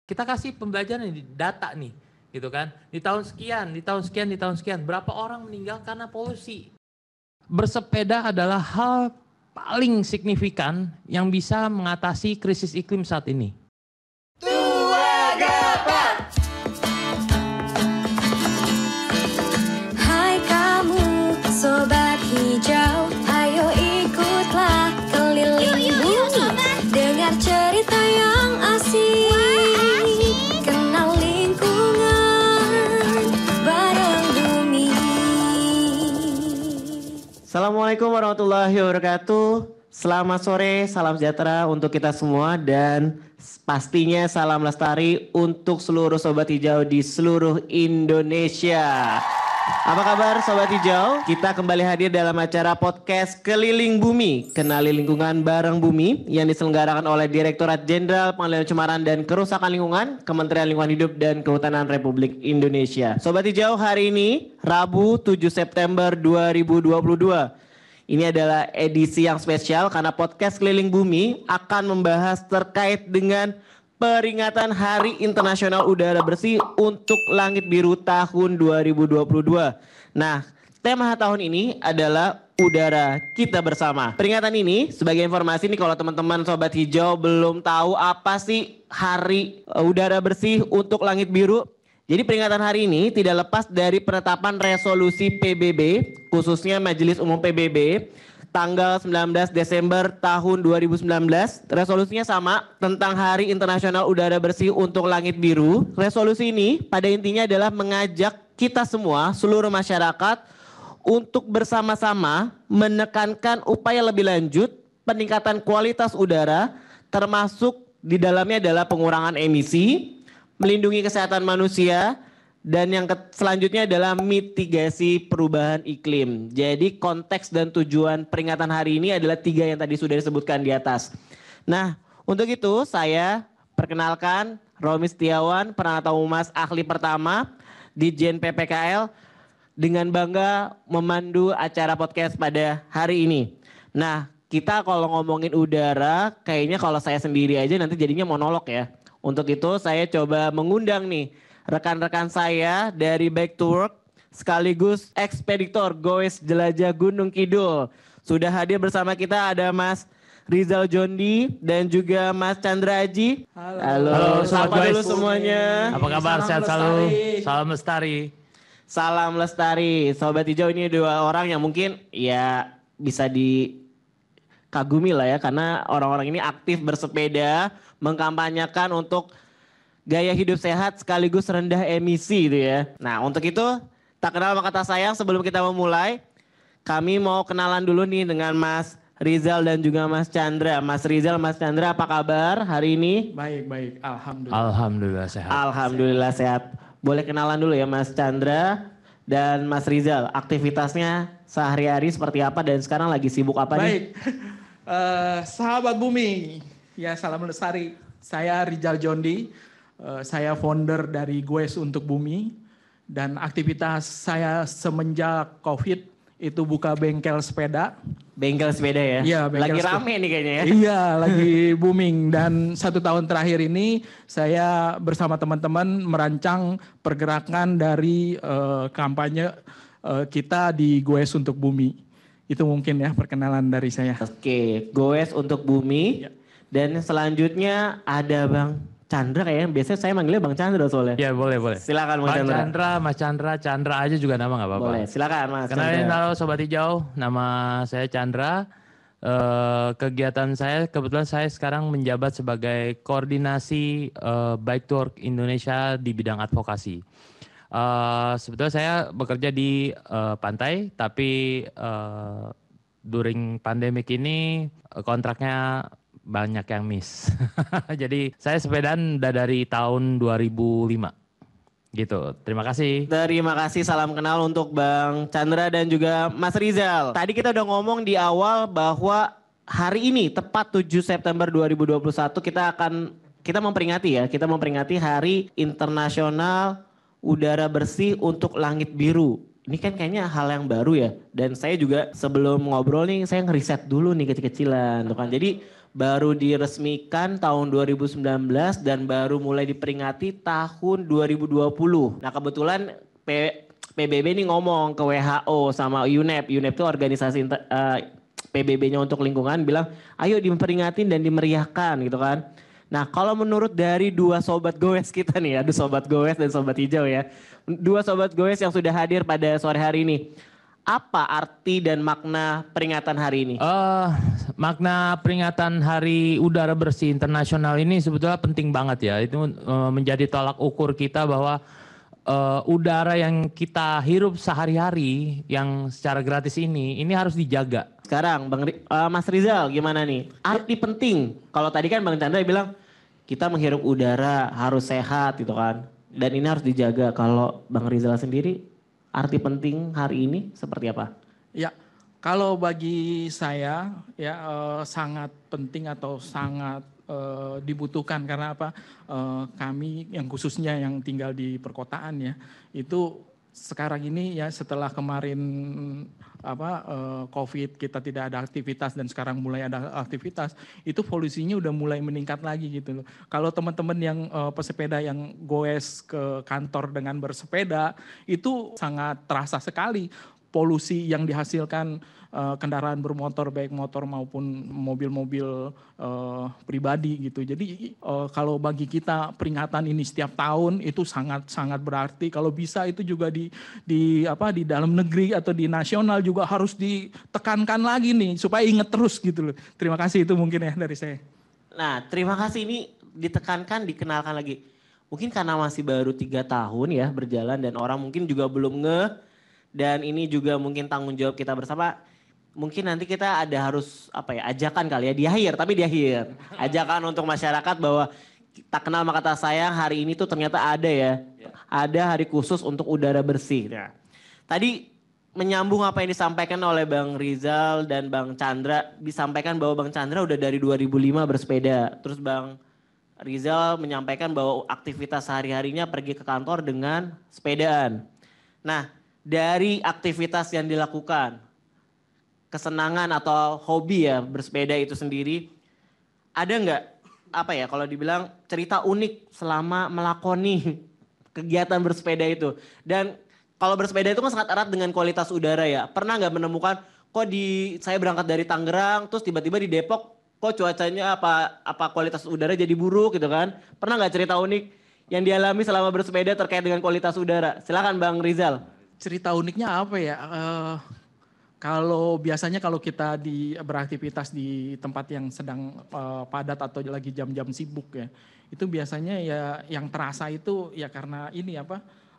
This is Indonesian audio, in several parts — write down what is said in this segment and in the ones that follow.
Kita kasih pembelajaran di data nih, gitu kan. Di tahun sekian, di tahun sekian, di tahun sekian, berapa orang meninggal karena polusi. Bersepeda adalah hal paling signifikan yang bisa mengatasi krisis iklim saat ini. Hai kamu, sobat hijau, ayo ikutlah keliling bumi. Dengar cerita yang asik, kenal lingkungan bareng bumi. Assalamualaikum warahmatullahi wabarakatuh. Selamat sore, salam sejahtera untuk kita semua dan pastinya salam lestari untuk seluruh sobat hijau di seluruh Indonesia. Apa kabar sobat hijau? Kita kembali hadir dalam acara podcast Keliling Bumi, Kenali Lingkungan Bareng Bumi yang diselenggarakan oleh Direktorat Jenderal Pengendalian Pencemaran dan Kerusakan Lingkungan, Kementerian Lingkungan Hidup dan Kehutanan Republik Indonesia. Sobat hijau, hari ini Rabu 7 September 2022. Ini adalah edisi yang spesial karena podcast Keliling Bumi akan membahas terkait dengan peringatan Hari Internasional Udara Bersih untuk Langit Biru tahun 2022. Nah, tema tahun ini adalah Udara Kita Bersama. Peringatan ini sebagai informasi nih kalau teman-teman sobat hijau belum tahu apa sih Hari Udara Bersih untuk Langit Biru. Jadi peringatan hari ini tidak lepas dari penetapan resolusi PBB, khususnya Majelis Umum PBB, tanggal 19 Desember tahun 2019. Resolusinya sama tentang Hari Internasional Udara Bersih untuk Langit Biru. Resolusi ini pada intinya adalah mengajak kita semua, seluruh masyarakat, untuk bersama-sama menekankan upaya lebih lanjut peningkatan kualitas udara, termasuk di dalamnya adalah pengurangan emisi, melindungi kesehatan manusia, dan yang selanjutnya adalah mitigasi perubahan iklim. Jadi konteks dan tujuan peringatan hari ini adalah 3 yang tadi sudah disebutkan di atas. Nah, untuk itu saya perkenalkan Romi Setiawan, Pranata Humas Ahli Pertama di Jen PPKL, dengan bangga memandu acara podcast pada hari ini. Nah, kita kalau ngomongin udara, kayaknya kalau saya sendiri aja nanti jadinya monolog ya. Untuk itu saya coba mengundang nih rekan-rekan saya dari Back to Work sekaligus ekspeditor Goes Jelajah Gunung Kidul. Sudah hadir bersama kita ada Mas Rizal Jondi dan juga Mas Chandra Aji. Halo, sapa dulu semuanya. Apa kabar? Sehat selalu. Salam lestari. Salam lestari. Sobat hijau ini 2 orang yang mungkin ya bisa dikagumi lah ya, karena orang-orang ini aktif bersepeda, mengkampanyekan untuk gaya hidup sehat sekaligus rendah emisi gitu ya. Nah, untuk itu tak kenal maka tak sayang, sebelum kita memulai kami mau kenalan dulu nih dengan Mas Rizal dan juga Mas Chandra. Mas Rizal, Mas Chandra, apa kabar hari ini? Baik, alhamdulillah. Alhamdulillah sehat. Alhamdulillah sehat. Boleh kenalan dulu ya Mas Chandra dan Mas Rizal. Aktivitasnya sehari-hari seperti apa dan sekarang lagi sibuk apa nih? Baik, sahabat bumi, ya salam lestari. Saya Rizal Jondi, saya founder dari Goes untuk Bumi. Dan aktivitas saya semenjak COVID itu buka bengkel sepeda. Bengkel sepeda ya? Iya, bengkel lagi sepeda. rame nih kayaknya ya? Iya, lagi booming. Dan 1 tahun terakhir ini saya bersama teman-teman merancang pergerakan dari kampanye kita di Goes untuk Bumi. Itu mungkin ya perkenalan dari saya. Oke, Goes untuk Bumi. Ya. Dan selanjutnya ada Bang Chandra kayaknya. Biasanya saya manggilnya Bang Chandra soalnya. Ya boleh. Silakan Bang Chandra. Mas Chandra aja juga nama nggak apa-apa. Boleh, silakan Mas Kenalin, Chandra. halo Sobat Hijau, nama saya Chandra. Kegiatan saya, kebetulan saya sekarang menjabat sebagai koordinasi Bike to Work Indonesia di bidang advokasi. Sebetulnya saya bekerja di pantai, tapi during pandemik ini kontraknya banyak yang miss. Jadi saya sepedaan udah dari tahun 2005 gitu. Terima kasih. Terima kasih, salam kenal untuk Bang Chandra dan juga Mas Rizal. Tadi kita udah ngomong di awal bahwa hari ini tepat 7 September 2021 kita memperingati Hari Internasional Udara Bersih untuk Langit Biru. Ini kan kayaknya hal yang baru ya. Dan saya juga sebelum ngobrol nih saya ngeriset dulu nih kecil-kecilan. Jadi baru diresmikan tahun 2019 dan baru mulai diperingati tahun 2020. Nah kebetulan PBB ini ngomong ke WHO sama UNEP. UNEP itu organisasi PBB-nya untuk lingkungan bilang ayo diperingatin dan dimeriahkan gitu kan. Nah kalau menurut dari dua sobat goes kita nih, ada sobat goes dan sobat hijau ya. Dua sobat goes yang sudah hadir pada sore hari ini. Apa arti dan makna peringatan hari ini? Makna peringatan Hari Udara Bersih Internasional ini sebetulnya penting banget ya. Itu menjadi tolak ukur kita bahwa udara yang kita hirup sehari-hari yang secara gratis ini harus dijaga. Sekarang Mas Rizal gimana nih? Arti penting. Kalau tadi kan Bang Chandra bilang kita menghirup udara harus sehat gitu kan. Dan ini harus dijaga. Kalau Bang Rizal sendiri arti penting hari ini seperti apa? Ya, kalau bagi saya ya sangat penting atau sangat dibutuhkan karena apa? Kami yang khususnya yang tinggal di perkotaan ya, itu sekarang ini ya setelah kemarin COVID kita tidak ada aktivitas dan sekarang mulai ada aktivitas, itu polusinya udah mulai meningkat lagi gitu loh. Kalau teman-teman yang pesepeda yang goes ke kantor dengan bersepeda itu sangat terasa sekali polusi yang dihasilkan kendaraan bermotor baik motor maupun mobil-mobil pribadi gitu. Jadi kalau bagi kita peringatan ini setiap tahun itu sangat berarti. Kalau bisa itu juga di dalam negeri atau di nasional juga harus ditekankan lagi nih supaya ingat terus gitu loh. Terima kasih itu mungkin ya dari saya. Nah terima kasih ini ditekankan dikenalkan lagi. Mungkin karena masih baru 3 tahun ya berjalan dan orang mungkin juga belum dan ini juga mungkin tanggung jawab kita bersama. Mungkin nanti kita ada harus ajakan kali ya di akhir, tapi di akhir. Ajakan untuk masyarakat bahwa tak kenal maka kata sayang hari ini tuh ternyata ada ya. Ada hari khusus untuk udara bersih. Nah, tadi menyambung apa yang disampaikan oleh Bang Rizal dan Bang Chandra. Disampaikan bahwa Bang Chandra udah dari 2005 bersepeda. Terus Bang Rizal menyampaikan bahwa aktivitas sehari-harinya pergi ke kantor dengan sepedaan. Nah dari aktivitas yang dilakukan, kesenangan atau hobi ya bersepeda itu sendiri, ada nggak kalau dibilang cerita unik selama melakoni kegiatan bersepeda itu? Dan kalau bersepeda itu kan sangat erat dengan kualitas udara ya. Pernah nggak menemukan saya berangkat dari Tangerang terus tiba-tiba di Depok kok cuacanya kualitas udara jadi buruk gitu kan? Pernah nggak cerita unik yang dialami selama bersepeda terkait dengan kualitas udara? Silakan Bang Rizal. Cerita uniknya apa ya? Kalau biasanya kalau kita beraktivitas di tempat yang sedang padat atau lagi jam-jam sibuk ya, itu biasanya ya yang terasa itu ya karena ini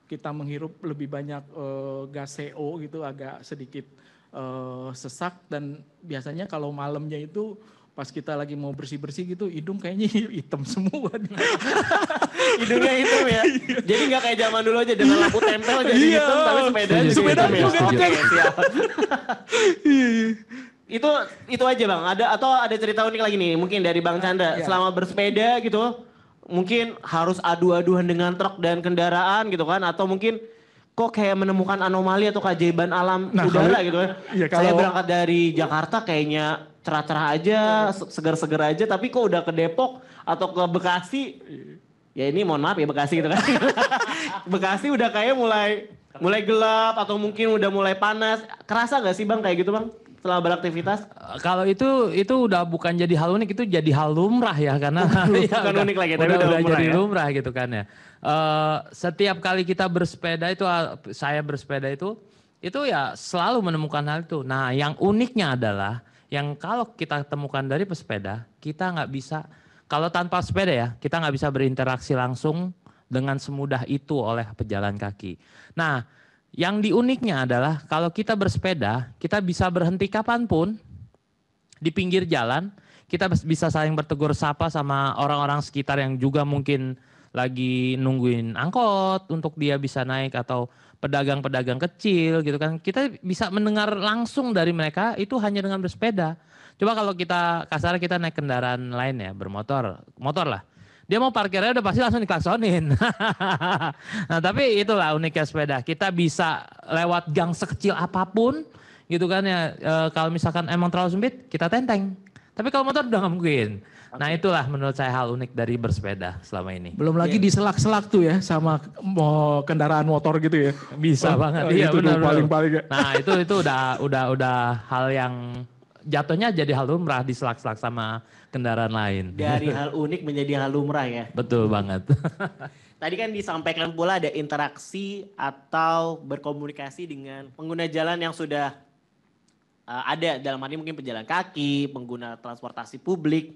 kita menghirup lebih banyak gas CO gitu, agak sedikit sesak dan biasanya kalau malamnya itu pas kita lagi mau bersih-bersih gitu, hidung kayaknya hitam semua. Hidungnya hitam ya? Jadi gak kayak zaman dulu aja dengan lampu tempel jadi hitam, tapi sepeda juga hitam ya? Siap. Itu aja Bang, ada cerita unik lagi nih mungkin dari Bang Chandra. Selama bersepeda gitu, mungkin harus adu-aduan dengan truk dan kendaraan gitu kan, atau mungkin kok kayak menemukan anomali atau keajaiban alam udara gitu kan. Saya berangkat dari Jakarta kayaknya cerah-cerah aja, seger-seger aja, tapi kok udah ke Depok atau ke Bekasi, ya ini mohon maaf ya Bekasi gitu kan. Bekasi udah kayak mulai gelap atau mungkin udah mulai panas. Kerasa gak sih Bang kayak gitu Bang setelah beraktivitas? Kalau itu udah bukan jadi hal unik, itu jadi hal lumrah ya karena bukan unik lagi tapi udah jadi lumrah gitu kan ya. Setiap kali kita bersepeda itu, saya bersepeda itu ya selalu menemukan hal itu. Nah yang uniknya adalah yang kalau kita temukan dari pesepeda, kita nggak bisa, kalau tanpa sepeda ya, kita nggak bisa berinteraksi langsung dengan semudah itu oleh pejalan kaki. Nah, yang diuniknya adalah kalau kita bersepeda, kita bisa berhenti kapanpun di pinggir jalan, kita bisa saling bertegur sapa sama orang-orang sekitar yang juga mungkin lagi nungguin angkot untuk dia bisa naik atau pedagang-pedagang kecil gitu kan. Kita bisa mendengar langsung dari mereka itu hanya dengan bersepeda. Coba kalau kasar kita naik kendaraan lain ya, motor lah. Dia mau parkirnya udah pasti langsung diklaksonin. Nah tapi itulah uniknya sepeda. Kita bisa lewat gang sekecil apapun gitu kan ya. Kalau misalkan emang terlalu sempit kita tenteng. Tapi kalau motor udah nggak mungkin. Nah itulah menurut saya hal unik dari bersepeda selama ini. Belum lagi diselak-selak tuh ya sama kendaraan motor gitu ya. Bisa banget. Iya itu benar. paling-paling ya. Nah itu udah hal yang jatuhnya jadi hal lumrah diselak-selak sama kendaraan lain. Dari hal unik menjadi hal lumrah ya. Betul banget. Tadi kan disampaikan pula ada interaksi atau berkomunikasi dengan pengguna jalan yang sudah ada dalam arti mungkin pejalan kaki, pengguna transportasi publik,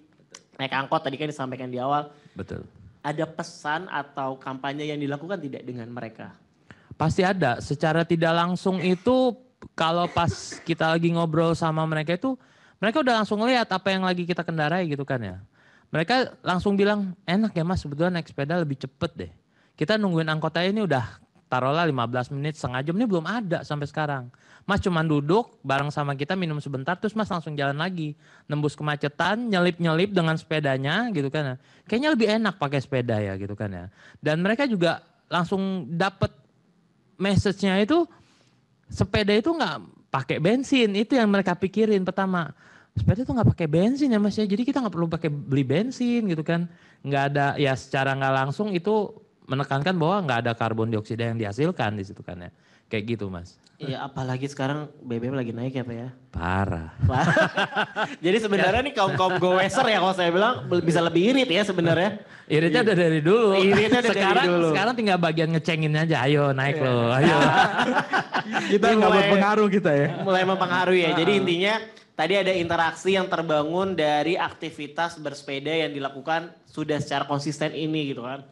naik angkot tadi kan disampaikan di awal. Betul. Ada pesan atau kampanye yang dilakukan tidak dengan mereka? Pasti ada. Secara tidak langsung itu kalau pas kita lagi ngobrol sama mereka itu, mereka udah langsung lihat apa yang lagi kita kendarai gitu kan ya. Mereka langsung bilang, enak ya mas sebetulnya naik sepeda lebih cepet deh. Kita nungguin angkotnya ini udah taruhlah 15 menit, setengah jam ini belum ada sampai sekarang. Mas cuman duduk bareng sama kita minum sebentar terus mas langsung jalan lagi. Nembus kemacetan, nyelip-nyelip dengan sepedanya gitu kan ya. Kayaknya lebih enak pakai sepeda ya gitu kan ya. Dan mereka juga langsung dapet message-nya itu sepeda itu nggak pakai bensin. Itu yang mereka pikirin pertama. Sepeda itu nggak pakai bensin ya mas ya. Jadi kita nggak perlu pakai beli bensin gitu kan. Nggak ada ya secara nggak langsung itu menekankan bahwa nggak ada karbon dioksida yang dihasilkan di situ kan ya. Kayak gitu mas. Iya apalagi sekarang BBM lagi naik ya Pak ya. Parah. Jadi sebenarnya nih kaum goeser ya kalau saya bilang bisa lebih irit ya sebenarnya. Iritnya udah dari dulu. Iritnya udah sekarang, dari dulu. Sekarang tinggal bagian ngecengin aja. Ayo naik loh. Ayo. Kita nggak berpengaruh kita ya. Mulai mempengaruhi ya. Jadi intinya tadi ada interaksi yang terbangun dari aktivitas bersepeda yang dilakukan sudah secara konsisten ini gitu kan.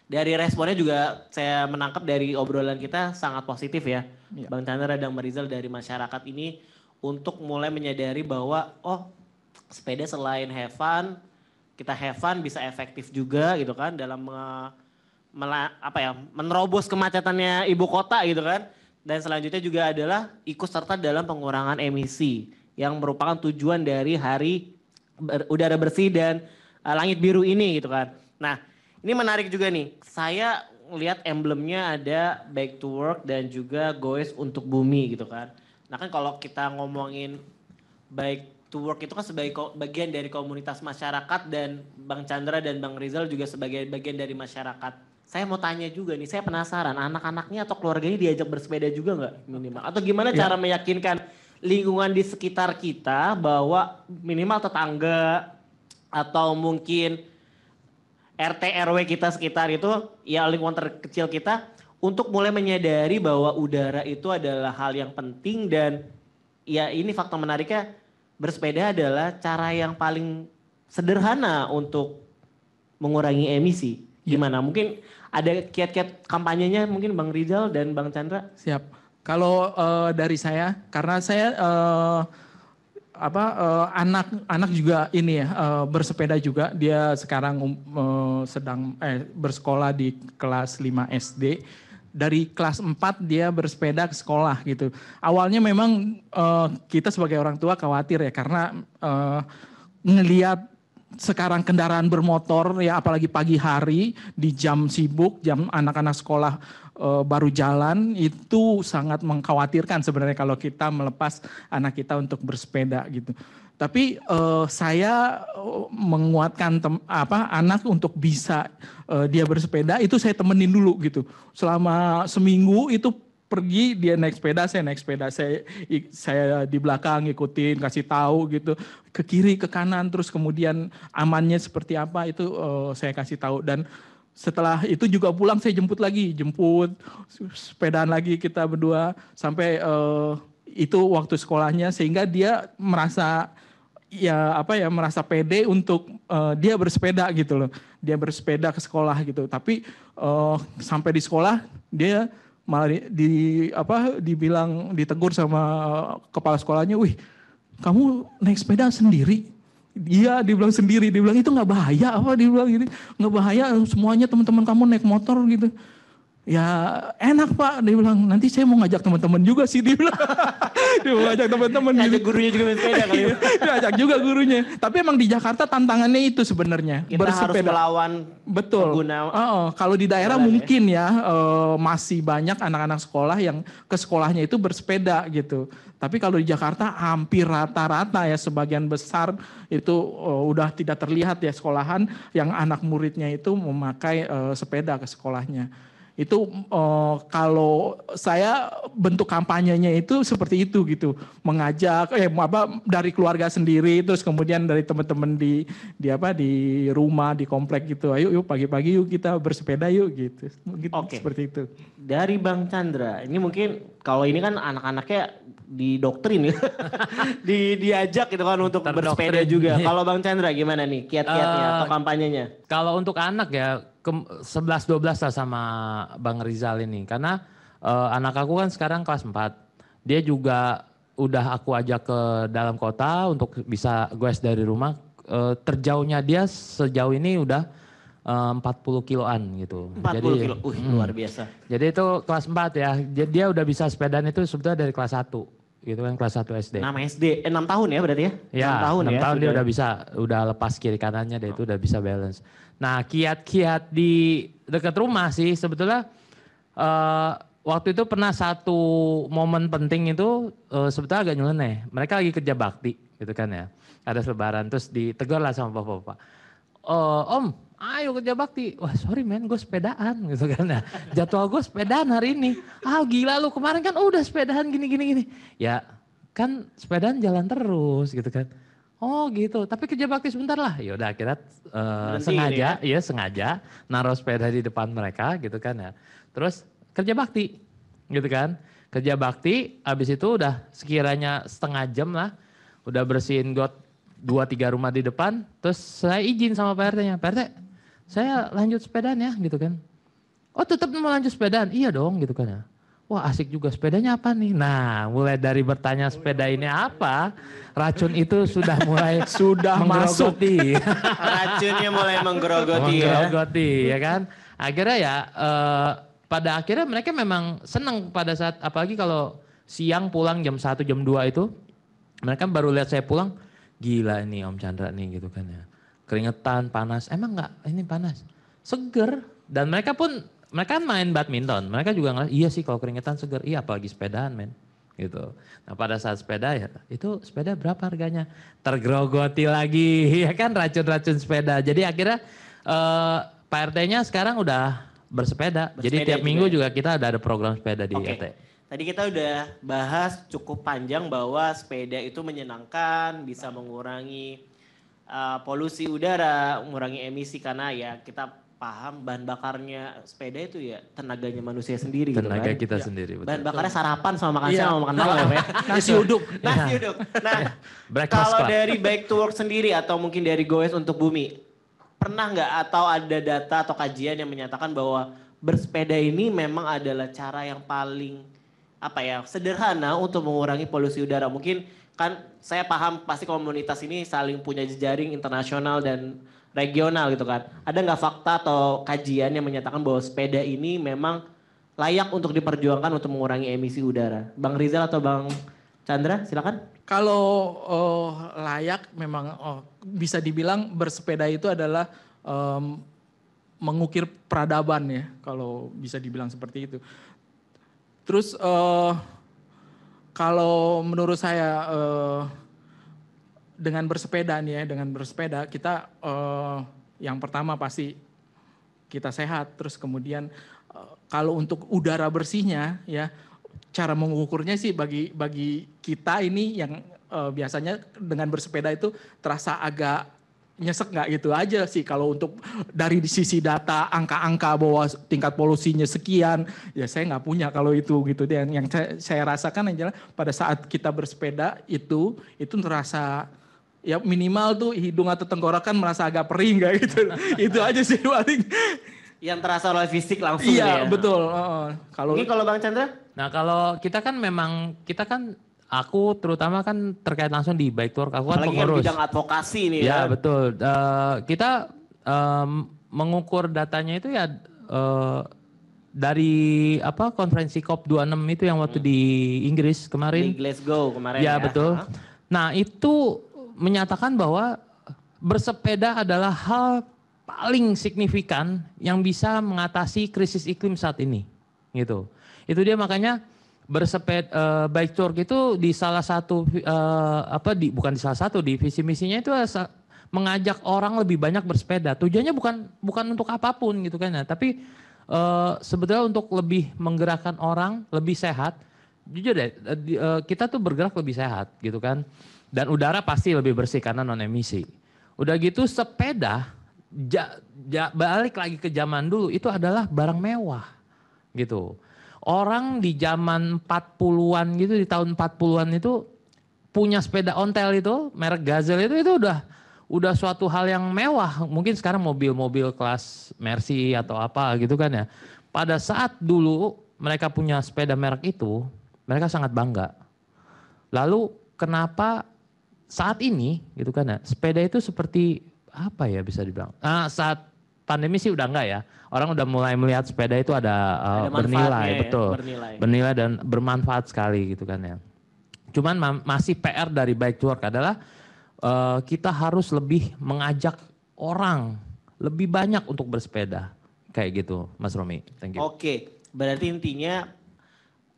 Dari responnya juga saya menangkap dari obrolan kita sangat positif ya. Ya. Bang Chandra dan Bang Rizal dari masyarakat ini untuk mulai menyadari bahwa oh sepeda selain have fun, kita have fun bisa efektif juga gitu kan dalam menerobos kemacetannya ibu kota gitu kan. Dan selanjutnya juga adalah ikut serta dalam pengurangan emisi yang merupakan tujuan dari hari udara bersih dan langit biru ini gitu kan. Nah, ini menarik juga nih, saya lihat emblemnya ada Bike to Work dan juga Goes untuk Bumi gitu kan. Nah kan kalau kita ngomongin Bike to Work itu kan sebagai bagian dari komunitas masyarakat dan Bang Chandra dan Bang Rizal juga sebagai bagian dari masyarakat. Saya mau tanya juga nih, saya penasaran anak-anaknya atau keluarganya diajak bersepeda juga nggak minimal? Atau gimana cara meyakinkan lingkungan di sekitar kita bahwa minimal tetangga atau mungkin RT RW kita sekitar itu ya lingkungan terkecil kita untuk mulai menyadari bahwa udara itu adalah hal yang penting dan ya ini fakta menariknya bersepeda adalah cara yang paling sederhana untuk mengurangi emisi. Gimana? Mungkin ada kiat-kiat kampanyenya mungkin Bang Rizal dan Bang Chandra? Siap. Kalau dari saya karena saya anak juga ini ya bersepeda juga, dia sekarang sedang bersekolah di kelas 5 SD. Dari kelas 4 dia bersepeda ke sekolah gitu. Awalnya memang kita sebagai orang tua khawatir ya karena ngelihat sekarang kendaraan bermotor ya apalagi pagi hari di jam sibuk, jam anak-anak sekolah baru jalan itu sangat mengkhawatirkan sebenarnya kalau kita melepas anak kita untuk bersepeda gitu. Tapi saya menguatkan anak untuk bisa dia bersepeda itu saya temenin dulu gitu. Selama seminggu itu pergi dia naik sepeda, saya naik sepeda, saya di belakang ngikutin, kasih tahu gitu ke kiri ke kanan terus kemudian amannya seperti apa itu saya kasih tahu dan setelah itu juga pulang saya jemput sepedaan lagi kita berdua sampai itu waktu sekolahnya sehingga dia merasa merasa pede untuk dia bersepeda gitu loh. Dia bersepeda ke sekolah gitu. Tapi sampai di sekolah dia malah ditegur sama kepala sekolahnya, "Wih, kamu naik sepeda sendiri?" Iya, dibilang sendiri, dibilang itu nggak bahaya apa, dibilang gini, nggak bahaya semuanya teman-teman kamu naik motor gitu. Ya enak Pak, dia bilang nanti saya mau ngajak teman-teman juga sih, dia bilang. Dia mau ngajak teman-teman. Ngajak gurunya juga main sepeda kali. Dia ajak juga gurunya. Tapi emang di Jakarta tantangannya itu sebenarnya. Kita harus melawan pengguna. Kalau di daerah mungkin ya masih banyak anak-anak sekolah yang ke sekolahnya itu bersepeda gitu. Tapi kalau di Jakarta hampir rata-rata ya sebagian besar itu udah tidak terlihat ya sekolahan yang anak muridnya itu memakai sepeda ke sekolahnya. Itu kalau saya bentuk kampanyenya itu seperti itu gitu, mengajak dari keluarga sendiri, terus kemudian dari teman-teman di rumah, di komplek gitu, ayo yuk pagi-pagi yuk kita bersepeda yuk gitu. Oke. Seperti itu. Dari Bang Chandra, ini mungkin kalau ini kan anak-anaknya didoktrin ya, diajak gitu kan untuk bersepeda juga. Kalau Bang Chandra gimana nih kiat-kiatnya atau kampanyenya? Kalau untuk anak ya 11-12 lah sama Bang Rizal ini. Karena anak aku kan sekarang kelas 4. Dia juga udah aku ajak ke dalam kota untuk bisa goes dari rumah. Terjauhnya dia sejauh ini udah 40 kiloan gitu. 40 kilo, luar biasa. Jadi itu kelas 4 ya. Jadi dia udah bisa sepedaan itu sebetulnya dari kelas 1. Gitu kan kelas 1 SD. 6 tahun ya berarti ya? Ya, 6 tahun 6 tahun dia udah bisa, udah lepas kiri kanannya dia itu udah bisa balance. Nah kiat-kiat di dekat rumah sih sebetulnya waktu itu pernah satu momen penting itu sebetulnya agak nyeleneh. Mereka lagi kerja bakti gitu kan ya. Ada lebaran terus ditegur lah sama bapak-bapak. Om ayo kerja bakti. Wah sorry men gue sepedaan gitu kan ya. Jadwal gue sepedaan hari ini. Ah gila lu kemarin kan udah sepedaan gini. Ya kan sepedaan jalan terus gitu kan. Oh gitu, tapi kerja bakti sebentar lah. Ya udah akhirnya sengaja naruh sepeda di depan mereka gitu kan ya. Terus kerja bakti gitu kan. Kerja bakti habis itu udah sekiranya setengah jam lah. Udah bersihin got 2-3 rumah di depan. Terus saya izin sama Pak RT-nya. Pak RT saya lanjut sepedaan ya gitu kan. Oh tetap mau lanjut sepedaan? Iya dong gitu kan ya. Wah asik juga sepedanya apa nih? Nah mulai dari bertanya sepeda ini apa, racun itu sudah mulai menggerogoti. Racunnya mulai menggerogoti ya kan. Akhirnya ya pada akhirnya mereka memang senang pada saat apalagi kalau siang pulang jam 1 jam 2 itu. Mereka baru lihat saya pulang, gila ini Om Chandra nih gitu kan ya. Keringetan, panas, emang enggak ini panas? Seger dan mereka kan main badminton, mereka juga ngerasa iya sih kalau keringetan seger, iya apalagi sepedaan men gitu. Nah pada saat sepeda ya itu sepeda berapa harganya? Tergerogoti lagi ya kan racun-racun sepeda. Jadi akhirnya Pak RT-nya sekarang udah bersepeda. Jadi tiap minggu juga kita ada program sepeda di RT. Tadi kita udah bahas cukup panjang bahwa sepeda itu menyenangkan, bisa mengurangi polusi udara, mengurangi emisi karena ya kita paham bahan bakarnya sepeda itu ya tenaganya manusia sendiri tenaga gitu kan. Kita sendiri. Betul. Bahan bakarnya sarapan sama makan siang sama makan malam ya. Nasi uduk. Nasi uduk. Nah kalau dari Bike to Work sendiri atau mungkin dari Goes untuk Bumi, pernah nggak atau ada data atau kajian yang menyatakan bahwa bersepeda ini memang adalah cara yang paling sederhana untuk mengurangi polusi udara? Mungkin kan saya paham pasti komunitas ini saling punya jejaring internasional dan regional gitu kan. Ada nggak fakta atau kajian yang menyatakan bahwa sepeda ini memang layak untuk diperjuangkan untuk mengurangi emisi udara? Bang Rizal atau Bang Chandra silakan. Kalau layak memang bisa dibilang bersepeda itu adalah mengukir peradaban ya kalau bisa dibilang seperti itu. Terus kalau menurut saya dengan bersepeda kita yang pertama pasti kita sehat. Terus kemudian kalau untuk udara bersihnya ya cara mengukurnya sih bagi kita ini yang biasanya dengan bersepeda itu terasa agak nyesek nggak gitu aja sih. Kalau untuk dari sisi data angka-angka bahwa tingkat polusinya sekian ya saya nggak punya kalau itu gitu. Dan yang saya rasakan adalah pada saat kita bersepeda itu terasa ya minimal tuh hidung atau tenggorokan merasa agak perih nggak gitu. Itu aja sih paling. Yang terasa oleh fisik langsung iya, ya. Betul. Ini kalau Bang Chandra? Nah kalau kita kan aku terutama kan terkait langsung di Bike to Work, aku kan pengurus. Apalagi bidang advokasi nih ya. Ya betul, kita mengukur datanya itu ya dari konferensi COP26 itu yang waktu di Inggris Di kemarin. Glasgow kemarin Ya ya. betul. Nah itu menyatakan bahwa bersepeda adalah hal paling signifikan yang bisa mengatasi krisis iklim saat ini. Gitu. Itu dia makanya bersepeda bike tour itu di salah satu bukan di salah satu di visi misinya itu mengajak orang lebih banyak bersepeda. Tujuannya bukan untuk apapun gitu kan ya, tapi sebetulnya untuk lebih menggerakkan orang lebih sehat. Jujur deh, kita tuh bergerak lebih sehat gitu kan. Dan udara pasti lebih bersih karena non emisi. Udah gitu sepeda balik lagi ke zaman dulu itu adalah barang mewah gitu. Orang di zaman 40-an gitu, di tahun 40-an itu punya sepeda ontel itu, merek Gazelle itu udah suatu hal yang mewah. Mungkin sekarang mobil-mobil kelas Mercy atau apa gitu kan ya. Pada saat dulu mereka punya sepeda merek itu, mereka sangat bangga. Lalu kenapa saat ini gitu kan ya, sepeda itu seperti apa ya bisa dibilang. Saat pandemi sih udah enggak ya. Orang udah mulai melihat sepeda itu ada bernilai, betul. Bernilai dan bermanfaat sekali gitu kan ya. Cuman masih PR dari Bike to Work adalah kita harus lebih mengajak orang lebih banyak untuk bersepeda. Kayak gitu Mas Romi. Thank you. Oke, berarti intinya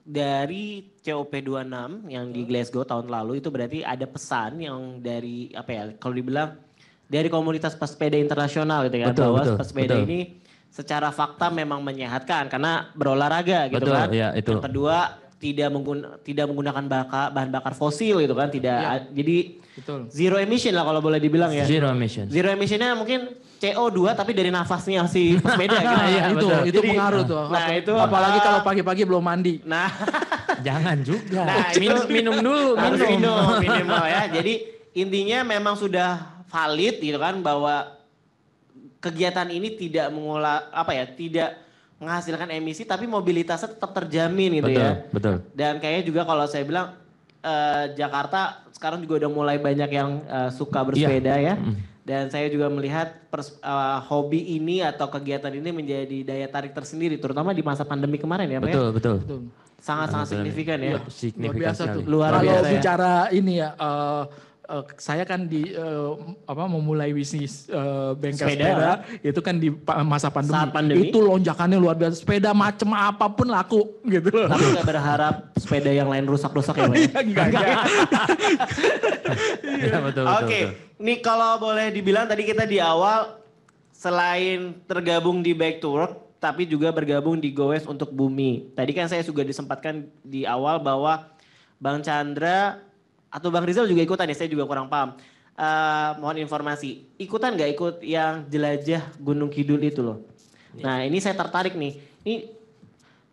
dari COP26 yang di Glasgow tahun lalu itu berarti ada pesan yang dari kalau dibilang dari komunitas pesepeda internasional gitu kan, bahwa pesepeda ini secara fakta memang menyehatkan karena berolahraga gitu kan. Ya, itu. Yang kedua tidak menggunakan bahan bakar fosil gitu kan, jadi zero emission lah kalau boleh dibilang ya. Zero emission. Zero emissionnya mungkin CO2 tapi dari nafasnya si pesepeda gitu. Itu pengaruh tuh. Nah itu apalagi kalau pagi-pagi belum mandi. Nah jangan juga. Nah, minum dulu. Harus minum minimal ya. Jadi intinya memang sudah valid gitu kan bahwa kegiatan ini tidak tidak menghasilkan emisi tapi mobilitasnya tetap terjamin gitu ya. Betul. Dan kayaknya juga kalau saya bilang Jakarta sekarang juga udah mulai banyak yang suka bersepeda ya. Dan saya juga melihat hobi ini atau kegiatan ini menjadi daya tarik tersendiri terutama di masa pandemi kemarin ya Pak ya. Betul. Sangat signifikan ya. Signifikan Luar biasa sekali. tuh. Luar Kalau biasa ya. bicara ini ya, saya kan memulai bisnis bengkel sepeda itu kan di masa pandemi. Saat pandemi. Itu lonjakannya luar biasa. Sepeda macam apapun laku gitu. Tapi nggak berharap sepeda yang lain rusak-rusak ya Pak ya? Enggak. Ya, betul. Oke, ini kalau boleh dibilang tadi kita di awal selain tergabung di Bike to Work, tapi juga bergabung di Goes untuk Bumi. Tadi kan saya juga disempatkan di awal bahwa Bang Chandra atau Bang Rizal juga ikutan ya, saya juga kurang paham. Mohon informasi, ikutan nggak ikut yang jelajah Gunung Kidul itu loh? Nah ini saya tertarik nih, ini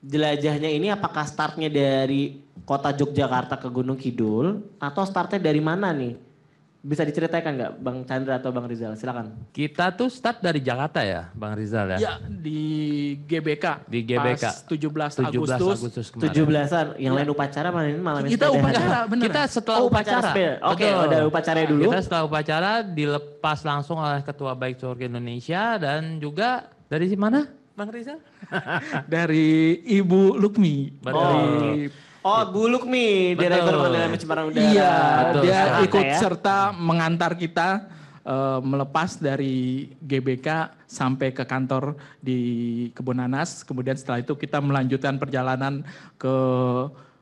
jelajahnya ini apakah startnya dari kota Yogyakarta ke Gunung Kidul atau startnya dari mana nih? Bisa diceritakan nggak Bang Chandra atau Bang Rizal? Silakan. Kita tuh start dari Jakarta ya Bang Rizal ya? Ya di GBK. Di GBK. Pas 17 Agustus kemarin. 17-an, yang lain upacara malam ini Kita sepeda. upacara bener. Kita setelah upacara. Oke, Betul. udah upacara dulu. Kita setelah upacara dilepas langsung oleh Ketua Bike to Work Indonesia dan juga dari mana Bang Rizal? Dari Ibu Lukmi. Betul. Oh, Bu Lukmi, Direktur Pengendalian Pencemaran Udara. Iya, Betul, dia sekarang ikut ya. serta mengantar kita melepas dari GBK sampai ke kantor di Kebonanas. Kemudian setelah itu kita melanjutkan perjalanan ke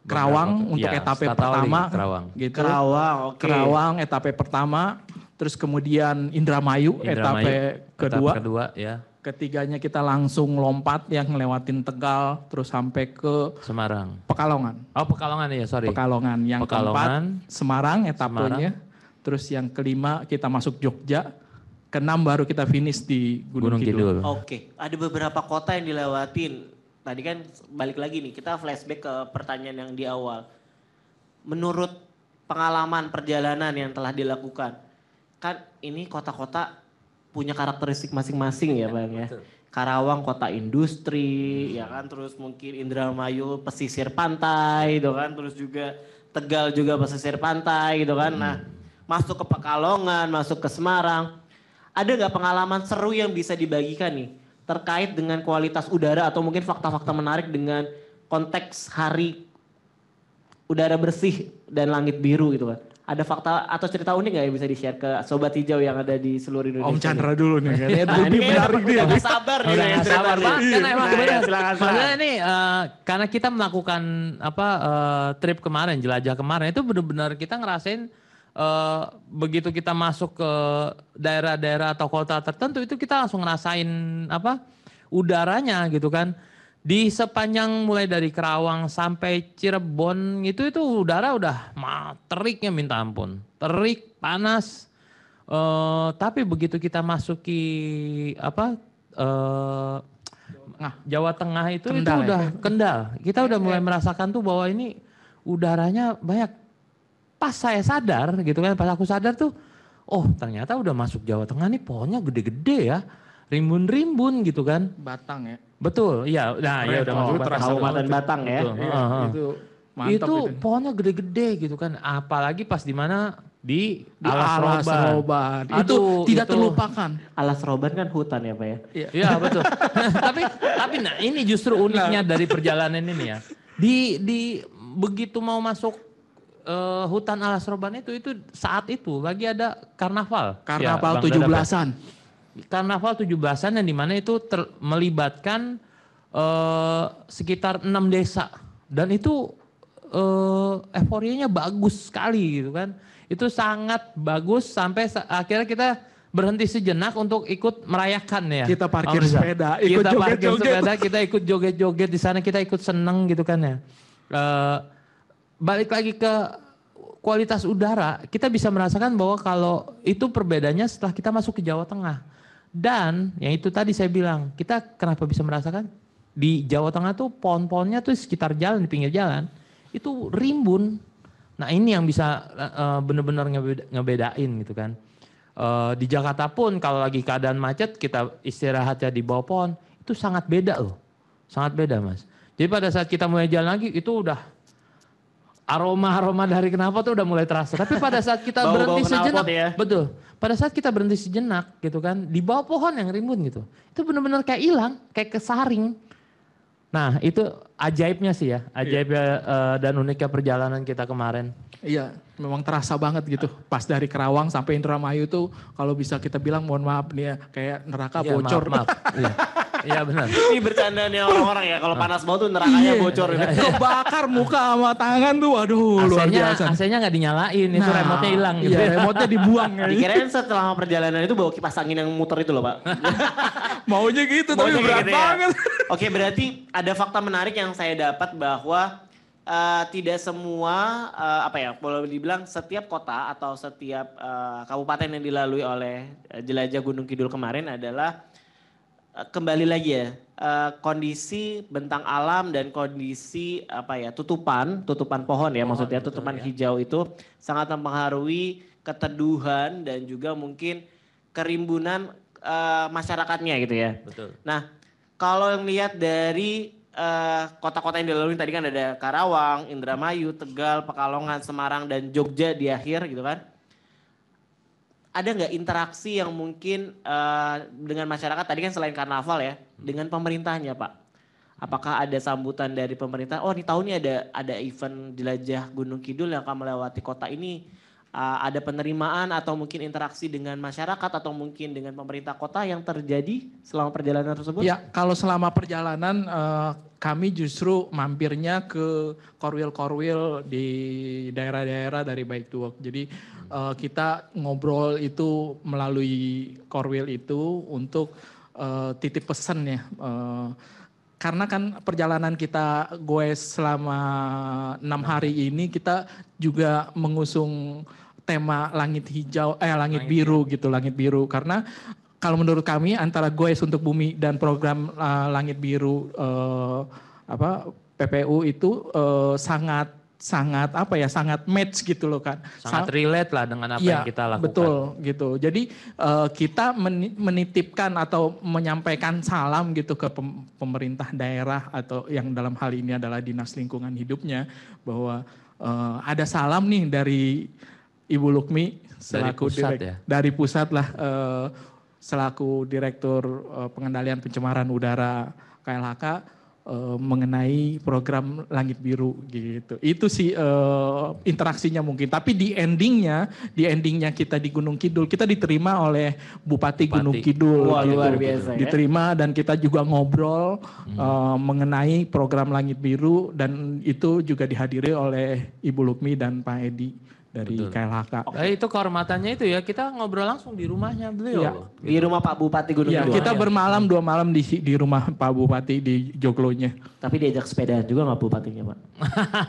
Kerawang untuk Ya, etape Statali, pertama. Kerawang. Gitu. Kerawang, oke. Kerawang etape pertama, terus kemudian Indramayu, etape kedua. Etapa kedua ya. Ketiganya kita langsung lompat yang ngelewatin Tegal terus sampai ke Semarang. Pekalongan. Oh Pekalongan ya sorry. Pekalongan. Yang Pekalongan. keempat Semarang etapenya. Terus yang kelima kita masuk Jogja. Keenam baru kita finish di Gunung Kidul. Oke, ada beberapa kota yang dilewatin. Tadi kan balik lagi nih, kita flashback ke pertanyaan yang di awal. Menurut pengalaman perjalanan yang telah dilakukan, kan ini kota-kota punya karakteristik masing-masing ya Bang ya. Karawang kota industri, ya kan, terus mungkin Indramayu pesisir pantai gitu kan, terus juga Tegal juga pesisir pantai gitu kan. Nah, masuk ke Pekalongan, masuk ke Semarang. Ada nggak pengalaman seru yang bisa dibagikan nih terkait dengan kualitas udara atau mungkin fakta-fakta menarik dengan konteks hari udara bersih dan langit biru gitu kan. Ada fakta atau cerita unik nggak yang bisa di-share ke Sobat Hijau yang ada di seluruh Indonesia? Om Chandra dulu nih. Nah, Lebih ini menarik dia. udah gak sabar nih. Udah nggak sabar banget kan emang bener. Silakan. Maksudnya ini karena kita melakukan trip kemarin, jelajah kemarin itu benar-benar kita ngerasain begitu kita masuk ke daerah-daerah atau kota tertentu itu kita langsung ngerasain udaranya gitu kan. Di sepanjang mulai dari Kerawang sampai Cirebon itu udara udah teriknya minta ampun. Terik, panas. Tapi begitu kita masuki Jawa Tengah itu Kendal udah Kendal. Kita udah mulai merasakan tuh bahwa ini udaranya banyak. Pas saya sadar gitu kan, pas aku sadar tuh, oh ternyata udah masuk Jawa Tengah nih pohonnya gede-gede ya. Rimbun-rimbun gitu kan. Batang ya. Betul, iya. Nah, ya udah masuk Kabupaten Batang ya. Betul. Itu mantap Itu pohonnya gede-gede gitu kan. Apalagi pas di mana di Alas Roban. Aduh, Itu tidak itu. terlupakan. Alas Roban kan hutan ya Pak ya. Iya betul. tapi nah ini justru uniknya dari perjalanan ini ya. Di begitu mau masuk hutan Alas Roban itu saat itu lagi ada karnaval. Karnaval Ya, 17-an. Karnaval 17-an yang dimana itu melibatkan sekitar 6 desa. Dan itu euforianya bagus sekali gitu kan. Itu sangat bagus sampai akhirnya kita berhenti sejenak untuk ikut merayakan ya. Kita parkir sepeda, ikut kita parkir joget-joget. sepeda, kita ikut joget-joget di sana, kita ikut seneng gitu kan ya. Balik lagi ke kualitas udara, kita bisa merasakan bahwa kalau itu perbedaannya setelah kita masuk ke Jawa Tengah. Dan yang itu tadi saya bilang, kita kenapa bisa merasakan di Jawa Tengah tuh pohon-pohonnya tuh sekitar jalan, di pinggir jalan, itu rimbun. Nah ini yang bisa benar-benar ngebedain gitu kan. Di Jakarta pun kalau lagi keadaan macet kita istirahatnya di bawah pohon, itu sangat beda loh. Sangat beda Mas. Jadi pada saat kita mulai jalan lagi itu udah aroma dari knalpot tuh udah mulai terasa. Tapi pada saat kita berhenti sejenak, ya. betul. Pada saat kita berhenti sejenak gitu kan, di bawah pohon yang rimbun gitu, itu benar-benar kayak hilang, kayak kesaring. Nah itu ajaibnya sih ya, ajaibnya dan uniknya perjalanan kita kemarin. Iya, memang terasa banget gitu. Pas dari Kerawang sampai Indramayu tuh kalau bisa kita bilang mohon maaf nih ya, kayak neraka Iya, bocor. Maaf. Iya benar. Ini bercandanya orang-orang ya, kalau panas banget tuh nerakanya bocor. Kebakar muka sama tangan tuh, waduh luar biasa. AC-nya nggak dinyalain, itu remote-nya hilang gitu. Iya, remote-nya dibuang. Dikirain setelah perjalanan itu bawa kipas angin yang muter itu loh Pak. Maunya gitu tapi Maunya berat gitu ya. banget. Oke, berarti ada fakta menarik yang saya dapat bahwa tidak semua boleh dibilang setiap kota atau setiap kabupaten yang dilalui oleh jelajah Gunung Kidul kemarin adalah kembali lagi ya kondisi bentang alam dan kondisi tutupan pohon ya, maksudnya tutupan hijau itu sangat mempengaruhi keteduhan dan juga mungkin kerimbunan masyarakatnya gitu ya. Betul. Nah kalau yang lihat dari kota-kota yang dilalui tadi kan ada Karawang, Indramayu, Tegal, Pekalongan, Semarang dan Jogja di akhir gitu kan. Ada nggak interaksi yang mungkin dengan masyarakat tadi kan selain karnaval ya, dengan pemerintahnya Pak? Apakah ada sambutan dari pemerintah? Oh, ini tahun ini ada event jelajah Gunung Kidul yang akan melewati kota ini. Ada penerimaan atau mungkin interaksi dengan masyarakat atau mungkin dengan pemerintah kota yang terjadi selama perjalanan tersebut? Ya, kalau selama perjalanan kami justru mampirnya ke korwil-korwil di daerah-daerah dari Bike to Work. Jadi kita ngobrol itu melalui korwil itu untuk titip pesan ya. Karena kan perjalanan kita goes selama 6 hari ini kita juga mengusung tema langit hijau, langit biru gitu, langit biru. Karena kalau menurut kami antara goes untuk bumi dan program langit biru PPU itu sangat match gitu loh kan. Sangat relate lah dengan apa yang kita lakukan. Betul gitu. Jadi kita menitipkan atau menyampaikan salam gitu ke pemerintah daerah atau yang dalam hal ini adalah Dinas Lingkungan Hidupnya bahwa ada salam nih dari Ibu Lukmi selaku dari pusat ya? Dari pusat lah. selaku Direktur Pengendalian Pencemaran Udara KLHK mengenai program Langit Biru gitu. Itu sih interaksinya mungkin. Tapi di endingnya kita di Gunung Kidul, kita diterima oleh Bupati. Gunung Kidul. Wah, gitu. luar biasa ya. Diterima dan kita juga ngobrol mengenai program Langit Biru dan itu juga dihadiri oleh Ibu Lukmi dan Pak Edi dari KLHK. Itu kehormatannya itu ya, kita ngobrol langsung di rumahnya beliau. Iya. Loh. Di rumah Pak Bupati Gunung Iya, Kidul. kita bermalam 2 malam di rumah Pak Bupati di Joglonya. Tapi diajak sepeda juga nggak bupatinya, Pak?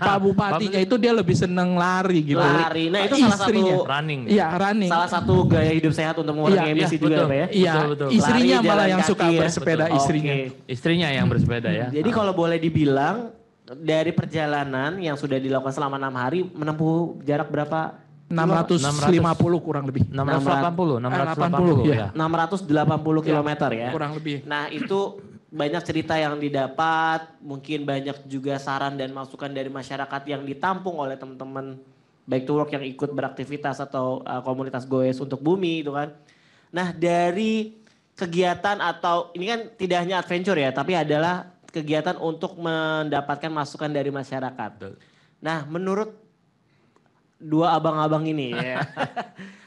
Pak Bupatinya itu dia lebih seneng lari gitu. Lari. Nah, itu salah satu Running. Iya, running. salah satu gaya hidup sehat untuk mengurangi Iya, emisi iya, juga betul. Pak ya. Iya, Betul. istrinya Lari, malah jalan yang kaki suka ya. bersepeda, Betul. istrinya. Oke. Istrinya yang bersepeda ya. Jadi kalau boleh dibilang dari perjalanan yang sudah dilakukan selama 6 hari menempuh jarak berapa? 650 kurang lebih. 680 ya. ya. 680 kilometer ya. Kurang lebih. Nah itu banyak cerita yang didapat, mungkin banyak juga saran dan masukan dari masyarakat yang ditampung oleh teman-teman baik to work yang ikut beraktivitas atau komunitas Goes untuk Bumi itu kan. Nah dari kegiatan atau ini kan tidak hanya adventure ya, tapi adalah kegiatan untuk mendapatkan masukan dari masyarakat. Nah menurut dua abang-abang ini ya.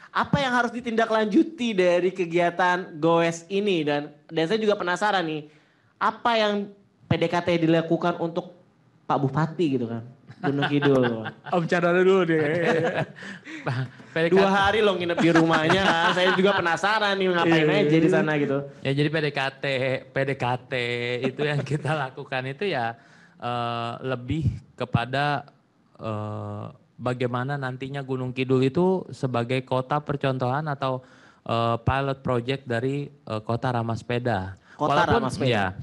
Apa yang harus ditindaklanjuti dari kegiatan Goes ini dan saya juga penasaran nih, apa yang PDKT dilakukan untuk Pak Bupati gitu kan, Gunung Kidul. Om Chandra dulu deh. 2 hari lo nginep di rumahnya kan, saya juga penasaran nih ngapain aja di sana gitu. Ya jadi PDKT itu yang kita lakukan itu ya lebih kepada bagaimana nantinya Gunung Kidul itu sebagai kota percontohan atau pilot project dari kota ramah sepeda. Ramah sepeda.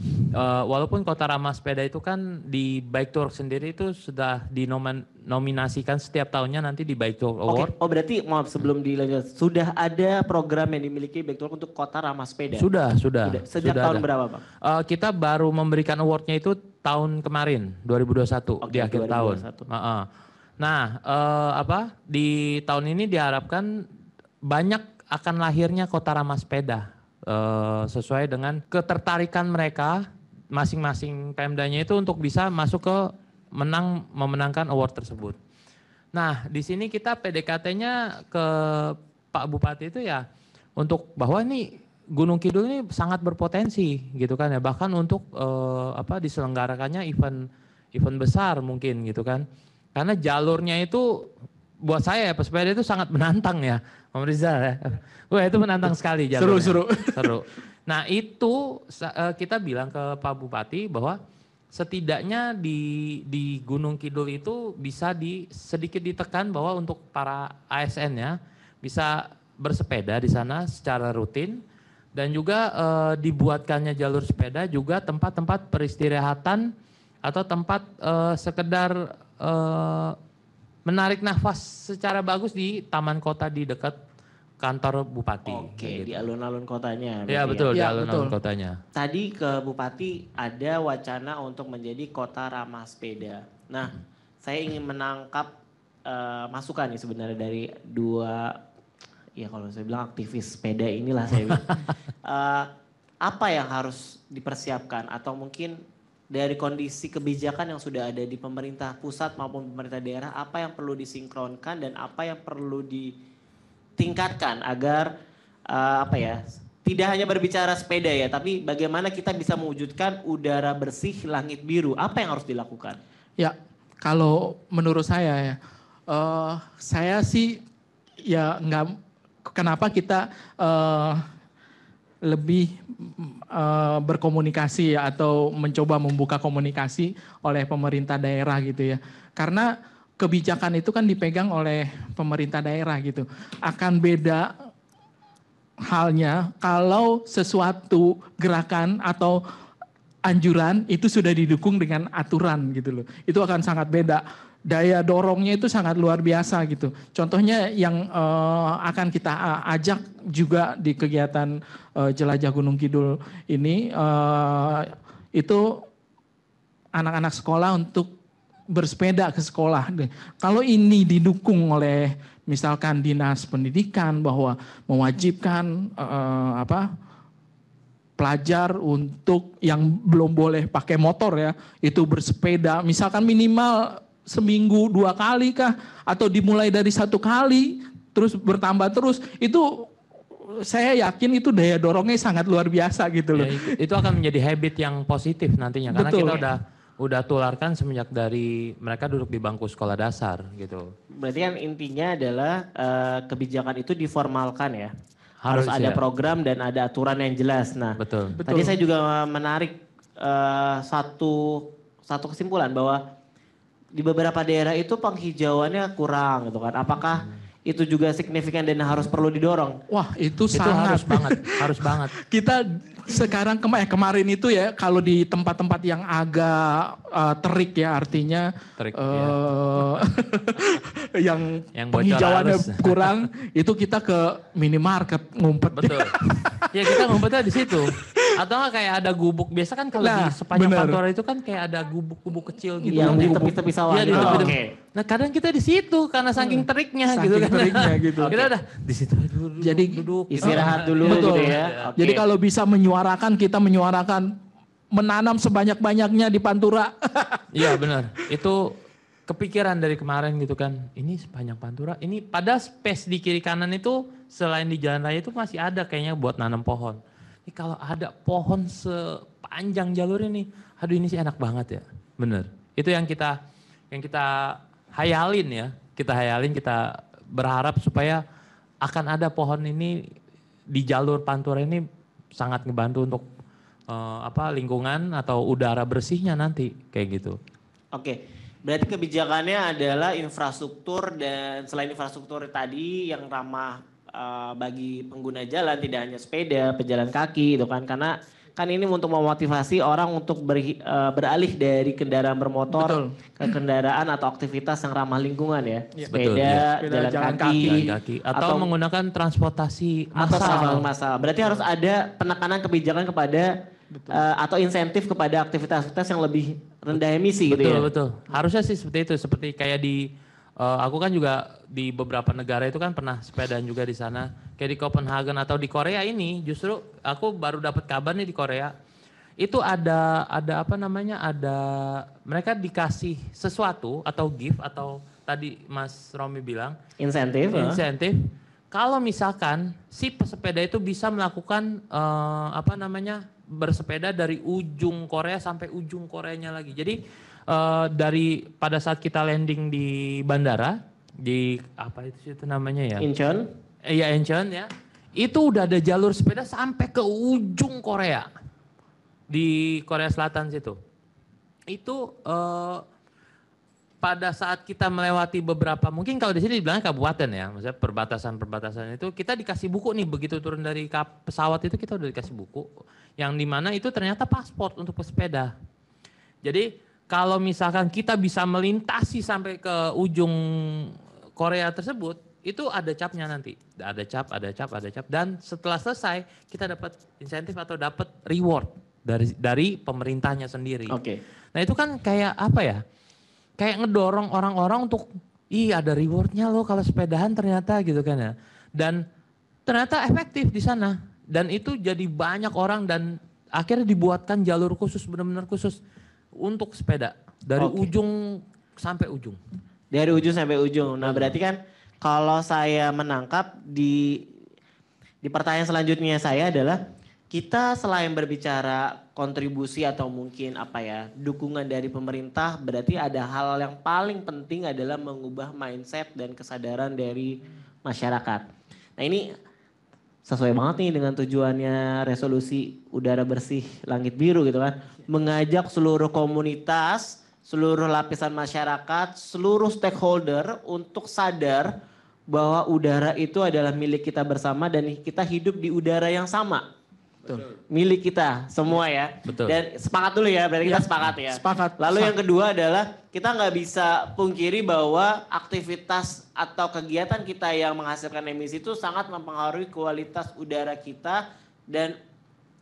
Walaupun kota ramah sepeda itu kan di Bike to Work sendiri itu sudah dinominasikan setiap tahunnya nanti di Bike to Work Award. Oh berarti maaf sebelum dilanjut, sudah ada program yang dimiliki Bike to Work untuk kota ramah sepeda? Sudah. Sejak tahun berapa Pak? Kita baru memberikan awardnya itu tahun kemarin 2021 di akhir 2021. tahun. Nah, di tahun ini diharapkan banyak akan lahirnya kota ramah sepeda sesuai dengan ketertarikan mereka masing-masing Pemdanya itu untuk bisa masuk ke memenangkan award tersebut. Nah, di sini kita PDKT-nya ke Pak Bupati itu ya untuk bahwa ini Gunung Kidul ini sangat berpotensi gitu kan ya, bahkan untuk diselenggarakannya event besar mungkin gitu kan. Karena jalurnya itu buat saya ya pesepeda itu sangat menantang ya, Om Rizal ya. Wah itu menantang sekali jalurnya. Seru. Nah itu kita bilang ke Pak Bupati bahwa setidaknya di Gunung Kidul itu bisa sedikit ditekan bahwa untuk para ASN ya bisa bersepeda di sana secara rutin dan juga dibuatkannya jalur sepeda juga tempat-tempat peristirahatan atau tempat sekedar menarik nafas secara bagus di taman kota di dekat kantor Bupati. Oke, gitu. di alun-alun kotanya. Ya betul, di Ya, alun-alun betul. kotanya. Tadi ke Bupati ada wacana untuk menjadi kota ramah sepeda. Nah, saya ingin menangkap masukan nih sebenarnya dari dua, ya kalau saya bilang aktivis sepeda inilah saya bilang. Apa yang harus dipersiapkan atau mungkin dari kondisi kebijakan yang sudah ada di pemerintah pusat maupun pemerintah daerah, apa yang perlu disinkronkan dan apa yang perlu ditingkatkan agar tidak hanya berbicara sepeda ya, tapi bagaimana kita bisa mewujudkan udara bersih, langit biru. Apa yang harus dilakukan? Ya, kalau menurut saya ya, saya sih ya nggak, kenapa kita lebih berkomunikasi ya, atau mencoba membuka komunikasi oleh pemerintah daerah gitu ya. Karena kebijakan itu kan dipegang oleh pemerintah daerah gitu. Akan beda halnya kalau sesuatu gerakan atau anjuran itu sudah didukung dengan aturan gitu loh. Itu akan sangat beda. Daya dorongnya itu sangat luar biasa gitu. Contohnya yang akan kita ajak juga di kegiatan Jelajah Gunung Kidul ini itu anak-anak sekolah untuk bersepeda ke sekolah. Kalau ini didukung oleh misalkan dinas pendidikan bahwa mewajibkan pelajar untuk yang belum boleh pakai motor ya, itu bersepeda, misalkan minimal seminggu 2 kali kah, atau dimulai dari 1 kali, terus bertambah terus, itu saya yakin itu daya dorongnya sangat luar biasa gitu loh. Ya, itu akan menjadi habit yang positif nantinya, karena Betul. kita udah tularkan semenjak dari mereka duduk di bangku sekolah dasar gitu. Berarti kan intinya adalah kebijakan itu diformalkan ya. Harus Harus ada ya. program dan ada aturan yang jelas. Nah, Betul. tadi saya juga menarik satu kesimpulan bahwa di beberapa daerah itu penghijauannya kurang gitu kan. Apakah itu juga signifikan dan harus perlu didorong? Wah itu Itu sangat. harus banget. Kita sekarang kemarin itu ya kalau di tempat-tempat yang agak terik ya, artinya Terik, yang Yang bocor penghijauannya arus. kurang, itu kita ke minimarket ngumpet. Betul. Ya kita ngumpetnya di situ. Atau nggak kayak ada gubuk. Biasa kan kalau Nah, di sepanjang bener. Pantura itu kan kayak ada gubuk-gubuk kecil gitu. Yang di Gubuk. tepi-tepi sawah Iya, di gitu. tepi-tepi. Oke. Nah kadang kita di situ karena saking teriknya Saking gitu kan. teriknya gitu. Kita udah di situ duduk, Jadi duduk. Istirahat dulu Betul. gitu ya. Oke. Jadi kalau bisa menyuarakan, kita menyuarakan menanam sebanyak-banyaknya di Pantura. Iya benar. Itu kepikiran dari kemarin gitu kan. Ini sepanjang Pantura. Ini pada space di kiri kanan itu selain di jalan raya itu masih ada kayaknya buat nanam pohon. Ini kalau ada pohon sepanjang jalur ini, aduh ini sih enak banget ya. Bener. Itu yang kita hayalin ya. Kita hayalin, kita berharap supaya akan ada pohon ini di jalur Pantura ini sangat ngebantu untuk lingkungan atau udara bersihnya nanti kayak gitu. Oke, berarti kebijakannya adalah infrastruktur, dan selain infrastruktur tadi yang ramah bagi pengguna jalan, tidak hanya sepeda, pejalan kaki itu kan, karena kan ini untuk memotivasi orang untuk beralih dari kendaraan bermotor Betul. ke kendaraan atau aktivitas yang ramah lingkungan ya, Iya. sepeda, Betul, iya. Sepeda, jalan jalan kaki, Jalan kaki atau menggunakan transportasi atau massal. masalah. Berarti harus ada penekanan kebijakan kepada atau insentif kepada aktivitas-aktivitas yang lebih rendah emisi gitu ya. Betul. Harusnya sih seperti itu. Seperti kayak aku kan juga di beberapa negara itu kan pernah sepedaan juga di sana. Kayak di Copenhagen atau di Korea ini, justru aku baru dapat kabar nih di Korea. Itu ada mereka dikasih sesuatu atau gift atau tadi Mas Romi bilang Insentif. insentif. Kalau misalkan si pesepeda itu bisa melakukan bersepeda dari ujung Korea sampai ujung Koreanya lagi. Jadi dari pada saat kita landing di bandara di apa itu namanya ya? Incheon. Iya Incheon ya. Itu udah ada jalur sepeda sampai ke ujung Korea. Di Korea Selatan situ. Itu pada saat kita melewati beberapa, mungkin kalau di sini dibilang kabupaten ya, maksudnya perbatasan itu kita dikasih buku nih, begitu turun dari pesawat itu kita udah dikasih buku yang dimana itu ternyata paspor untuk pesepeda. Jadi kalau misalkan kita bisa melintasi sampai ke ujung Korea tersebut, itu ada capnya nanti, ada cap, dan setelah selesai kita dapat insentif atau dapat reward dari pemerintahnya sendiri. Oke. Nah itu kan kayak apa ya? Kayak ngedorong orang-orang untuk, ada rewardnya loh kalau sepedahan ternyata gitu kan ya. Dan ternyata efektif di sana. Dan itu jadi banyak orang dan akhirnya dibuatkan jalur khusus, benar-benar khusus untuk sepeda. Dari ujung sampai ujung. Dari ujung sampai ujung. Nah berarti kan kalau saya menangkap di pertanyaan selanjutnya saya adalah, kita selain berbicara kontribusi atau mungkin dukungan dari pemerintah, berarti ada hal yang paling penting adalah mengubah mindset dan kesadaran dari masyarakat. Nah ini sesuai banget nih dengan tujuannya resolusi udara bersih langit biru gitu kan. Mengajak seluruh komunitas, seluruh lapisan masyarakat, seluruh stakeholder untuk sadar bahwa udara itu adalah milik kita bersama dan kita hidup di udara yang sama. Betul. Milik kita semua ya. Betul. Dan sepakat dulu ya, berarti kita sepakat ya. Sepakat. Lalu yang kedua adalah kita nggak bisa pungkiri bahwa aktivitas atau kegiatan kita yang menghasilkan emisi itu sangat mempengaruhi kualitas udara kita dan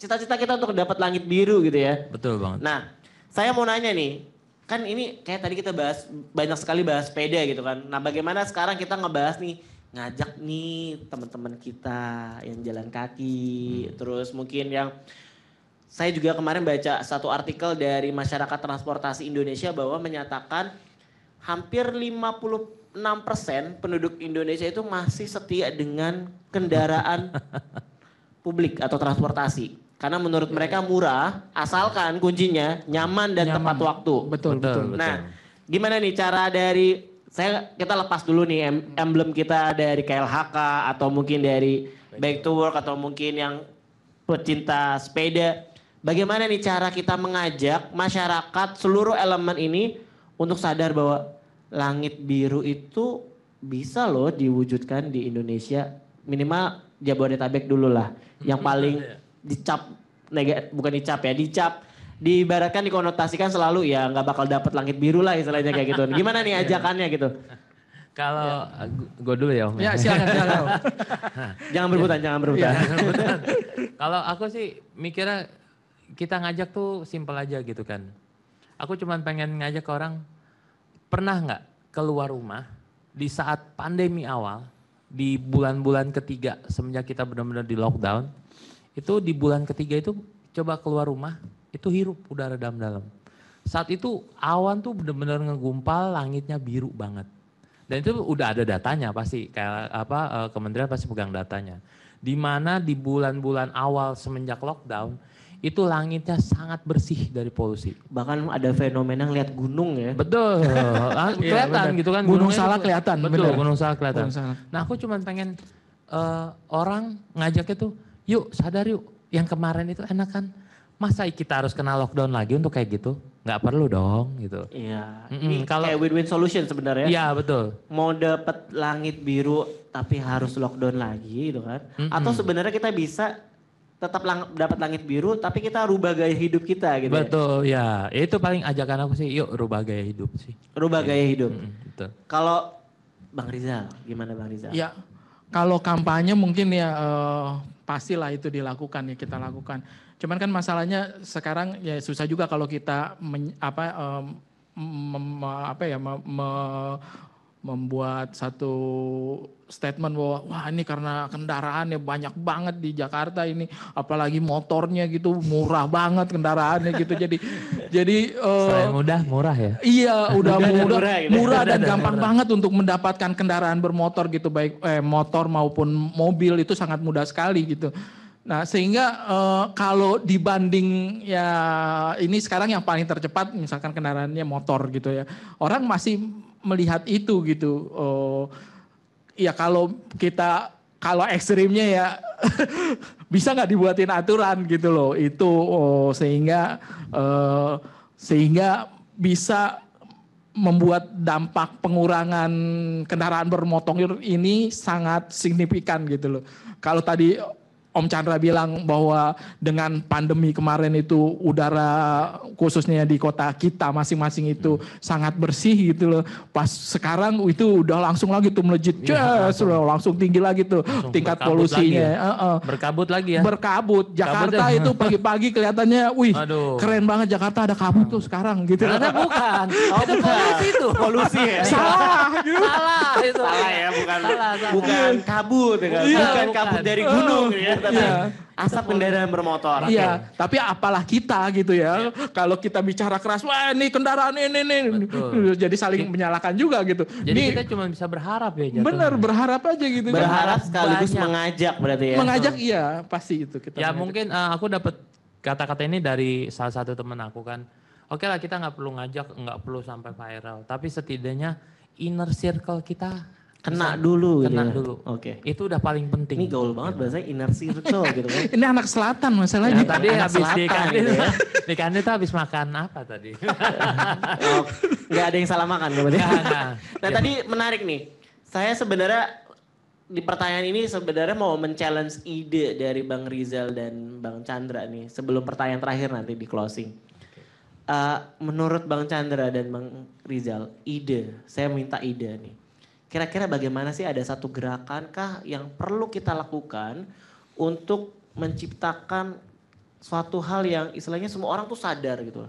cita-cita kita untuk dapat langit biru gitu ya. Betul banget. Nah, saya mau nanya nih, kan ini kayak tadi kita bahas banyak sekali bahas sepeda gitu kan. Nah bagaimana sekarang kita ngebahas nih ngajak nih teman-teman kita yang jalan kaki, terus mungkin yang saya juga kemarin baca satu artikel dari Masyarakat Transportasi Indonesia bahwa menyatakan hampir 56% penduduk Indonesia itu masih setia dengan kendaraan publik atau transportasi. Karena menurut mereka murah, asalkan kuncinya nyaman dan tepat waktu. Betul. Nah, gimana nih cara dari kita lepas dulu nih emblem kita dari KLHK atau mungkin dari Bike to Work atau mungkin yang pecinta sepeda. Bagaimana nih cara kita mengajak masyarakat seluruh elemen ini untuk sadar bahwa langit biru itu bisa loh diwujudkan di Indonesia, minimal Jabodetabek dulu lah. Yang paling dicap diibaratkan dikonotasikan selalu ya nggak bakal dapat langit biru lah istilahnya kayak gitu. Gimana nih ajakannya gitu? Kalau gue dulu ya Om. Ya silakan. Jangan berebutan. Kalau aku sih mikirnya kita ngajak tuh simpel aja gitu kan. Aku cuman pengen ngajak orang, pernah nggak keluar rumah di saat pandemi awal, di bulan-bulan ketiga semenjak kita benar-benar di lockdown, itu di bulan ketiga itu coba keluar rumah, itu hirup udara dalam-dalam. Saat itu awan tuh benar-benar ngegumpal, langitnya biru banget. Dan itu udah ada datanya pasti, kayak kementerian pasti pegang datanya. Di mana di bulan-bulan awal semenjak lockdown, itu langitnya sangat bersih dari polusi. Bahkan ada fenomena ngeliat gunung ya. Betul, kelihatan gitu kan. Gunung Salak kelihatan. Betul, Gunung Salak kelihatan. Gunung Salak. Nah aku cuma pengen orang ngajaknya tuh, yuk sadar yuk, yang kemarin itu enak kan. Masa kita harus kena lockdown lagi untuk kayak gitu? Nggak perlu dong gitu. Iya, ini Kalau kayak win-win solution sebenarnya. Iya betul. Mau dapet langit biru tapi harus lockdown lagi gitu kan. Atau sebenarnya kita bisa tetap dapat langit biru tapi kita rubah gaya hidup kita gitu. Betul ya. Itu paling ajakan aku sih, yuk rubah gaya hidup sih. Rubah gaya hidup. Betul. Kalau Bang Rizal, gimana Bang Rizal? Ya, kalau kampanye mungkin ya pastilah itu dilakukan ya kita lakukan. Cuman kan masalahnya sekarang ya susah juga kalau kita membuat satu statement bahwa wah ini karena kendaraannya banyak banget di Jakarta ini, apalagi motornya gitu murah banget kendaraannya gitu. Jadi Selain mudah, murah ya. iya udah murah gitu. dan gampang banget untuk mendapatkan kendaraan bermotor gitu, baik motor maupun mobil itu sangat mudah sekali gitu. Nah sehingga kalau dibanding ya ini sekarang yang paling tercepat misalkan kendaraannya motor gitu ya, orang masih melihat itu gitu. Ya kalau ekstrimnya ya bisa nggak dibuatin aturan gitu loh itu sehingga bisa membuat dampak pengurangan kendaraan bermotor ini sangat signifikan gitu loh. Kalau tadi Om Chandra bilang bahwa dengan pandemi kemarin itu udara khususnya di kota kita masing-masing itu sangat bersih gitu loh. Pas sekarang itu udah langsung lagi tuh melejit, langsung tinggi lagi tuh tingkat polusinya. Berkabut lagi ya. Berkabut. Jakarta itu pagi-pagi kelihatannya, wih keren banget Jakarta ada kabut tuh sekarang gitu. Ternyata bukan. Itu polusi itu. Polusi ya. Salah gitu. Salah itu. Salah ya, Salah. bukan kabut ya kan. Bukan kabut dari gunung ya. Iya. Asap kendaraan bermotor. Iya, tapi apalah kita gitu ya. Kalau kita bicara keras, wah ini kendaraan ini. Jadi saling menyalahkan juga gitu. Jadi kita cuma bisa berharap ya. Bener, berharap aja gitu. Berharap sekaligus Banyak. mengajak berarti ya. Mengajak iya, pasti itu kita. Ya mengajak. mungkin aku dapat kata-kata ini dari salah satu teman aku kan. Oke lah kita nggak perlu ngajak, nggak perlu sampai viral. Tapi setidaknya inner circle kita Kena dulu gitu kena ya. dulu. Oke. Itu udah paling penting. Ini gaul banget bahasanya inner circle gitu kan. Ini anak selatan masalahnya. Ya, tadi Anak habis selatan di kantin, gitu ya. di kantin tuh habis makan apa tadi? Nggak ada yang salah makan berarti. Nggak. Nah tadi menarik nih. Saya sebenarnya di pertanyaan ini sebenarnya mau men-challenge ide dari Bang Rizal dan Bang Chandra nih. Sebelum pertanyaan terakhir nanti di closing. Menurut Bang Chandra dan Bang Rizal, saya minta ide nih. Kira-kira bagaimana sih ada satu gerakan kah yang perlu kita lakukan untuk menciptakan suatu hal yang istilahnya semua orang tuh sadar gitu.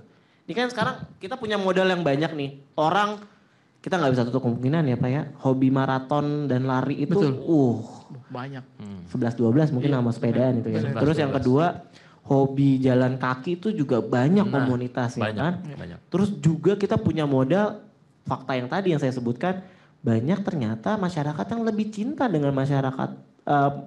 Ini kan sekarang kita punya modal yang banyak nih. Orang kita nggak bisa tutup kemungkinan ya Pak ya. Hobi maraton dan lari itu Betul. Banyak. 11-12 mungkin Iya, nama sepedaan itu ya. 11-12. Terus yang kedua hobi jalan kaki itu juga banyak komunitasnya banyak, kan. banyak. Terus juga kita punya modal fakta yang tadi yang saya sebutkan banyak ternyata masyarakat yang lebih cinta dengan masyarakat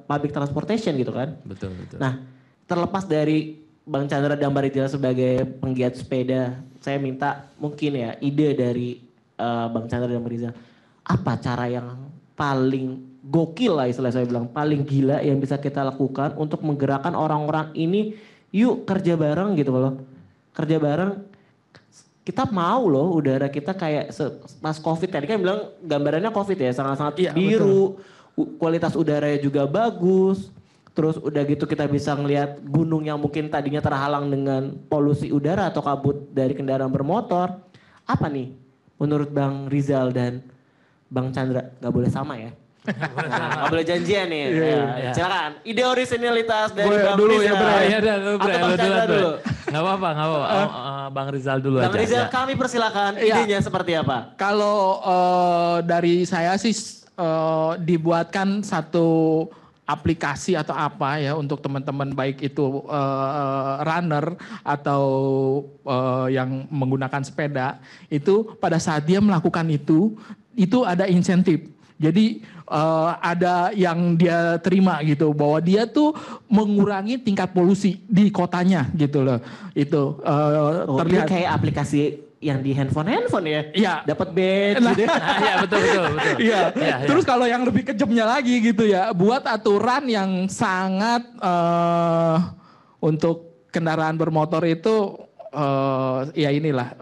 public transportation gitu kan. Betul, betul. Nah terlepas dari Bang Chandra dan Mbak Rizal sebagai penggiat sepeda, saya minta mungkin ya ide dari Bang Chandra dan Mbak Rizal. Apa cara yang paling gokil lah istilah saya bilang, paling gila yang bisa kita lakukan untuk menggerakkan orang-orang ini yuk kerja bareng gitu loh. Kerja bareng, kita mau loh udara kita kayak pas COVID tadi kan bilang gambarannya COVID ya sangat-sangat Iya, biru, kualitas udaranya juga bagus. Terus udah gitu kita bisa ngelihat gunung yang mungkin tadinya terhalang dengan polusi udara atau kabut dari kendaraan bermotor. Apa nih menurut Bang Rizal dan Bang Chandra? Gak boleh sama ya? Gak boleh janjian nih. Iya. Silakan. Ide orisinalitas dari Gue Bang dulu ya, Rizal. Bray. Iya dah, lu Atau Bang Chandra dulu. Gak apa-apa. Bang Rizal dulu Bang aja. Rizal ya. kami persilakan Iya. idenya seperti apa? Kalau dari saya sih dibuatkan satu aplikasi atau apa ya untuk teman-teman baik itu runner atau yang menggunakan sepeda itu pada saat dia melakukan itu ada insentif. Jadi ada yang dia terima gitu bahwa dia tuh mengurangi tingkat polusi di kotanya gitu loh. Itu Oh, ini terlihat kayak aplikasi yang di handphone ya? Iya. Dapat badge Nah, gitu. Iya betul. Iya. Iya. Terus kalau yang lebih kejamnya lagi gitu ya, buat aturan yang sangat untuk kendaraan bermotor itu ya inilah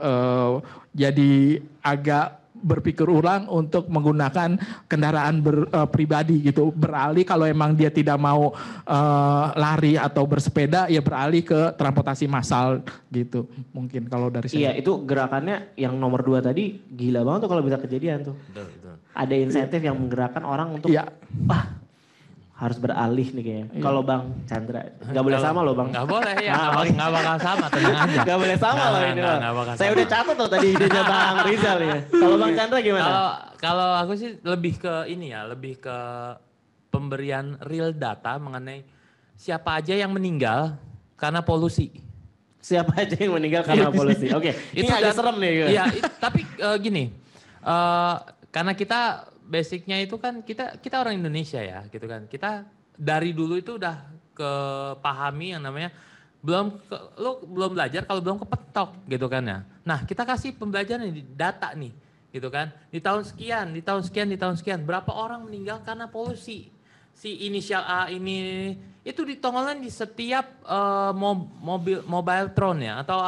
jadi agak berpikir ulang untuk menggunakan kendaraan pribadi gitu, beralih kalau emang dia tidak mau lari atau bersepeda ya beralih ke transportasi massal gitu mungkin kalau dari Iya saya. itu gerakannya yang nomor 2 tadi gila banget tuh kalau bisa kejadian tuh. Betul. Ada insentif yang menggerakkan orang untuk Iya. wah harus beralih nih kayaknya. Iya. Kalau Bang Chandra nggak boleh sama loh Bang. Nggak boleh ya, nggak bakal sama, tenang aja. Nggak boleh sama loh ini loh. Nggak bakal Saya sama. udah catat loh tadi idenya Bang Rizal ya. Kalau Bang Chandra gimana? Kalau aku sih lebih ke ini ya, lebih ke pemberian real data mengenai siapa aja yang meninggal karena polusi. Siapa aja yang meninggal karena polusi? Oke, ini agak serem nih. Iya, tapi gini, karena kita basicnya itu kan kita orang Indonesia ya, gitu kan. Kita dari dulu itu udah kepahami yang namanya lu belum belajar kalau belum kepetok gitu kan ya. Nah kita kasih pembelajaran di data nih, gitu kan. Di tahun sekian, berapa orang meninggal karena polusi. Si inisial A ini itu ditongolkan di setiap mobile tron ya atau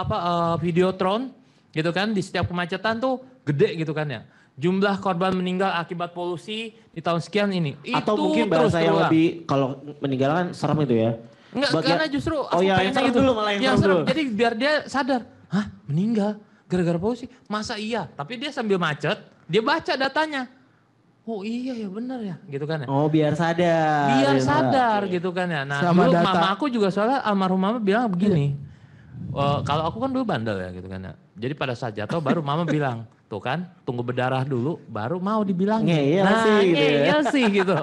videotron gitu kan, di setiap kemacetan tuh gede gitu kan ya. Jumlah korban meninggal akibat polusi di tahun sekian ini. Atau itu mungkin terus bahasa yang berulang. lebih kalau meninggal kan serem itu ya. Enggak, karena justru Oh ya, yang pengennya serem dulu malah yang serem dulu. Jadi biar dia sadar, hah meninggal gara-gara polusi? Masa iya? Tapi dia sambil macet, dia baca datanya. Oh iya ya benar ya gitu kan ya. Oh biar sadar. Biar Ya, sadar oke. gitu kan ya. Nah Sama dulu data. mama aku juga soalnya almarhum mama bilang begini. Kalau aku kan dulu bandel ya gitu kan ya. Jadi pada saat jatuh baru mama bilang, tuh kan tunggu berdarah dulu baru mau dibilangin. Ngeyel sih gitu ya. ngeyel sih gitu.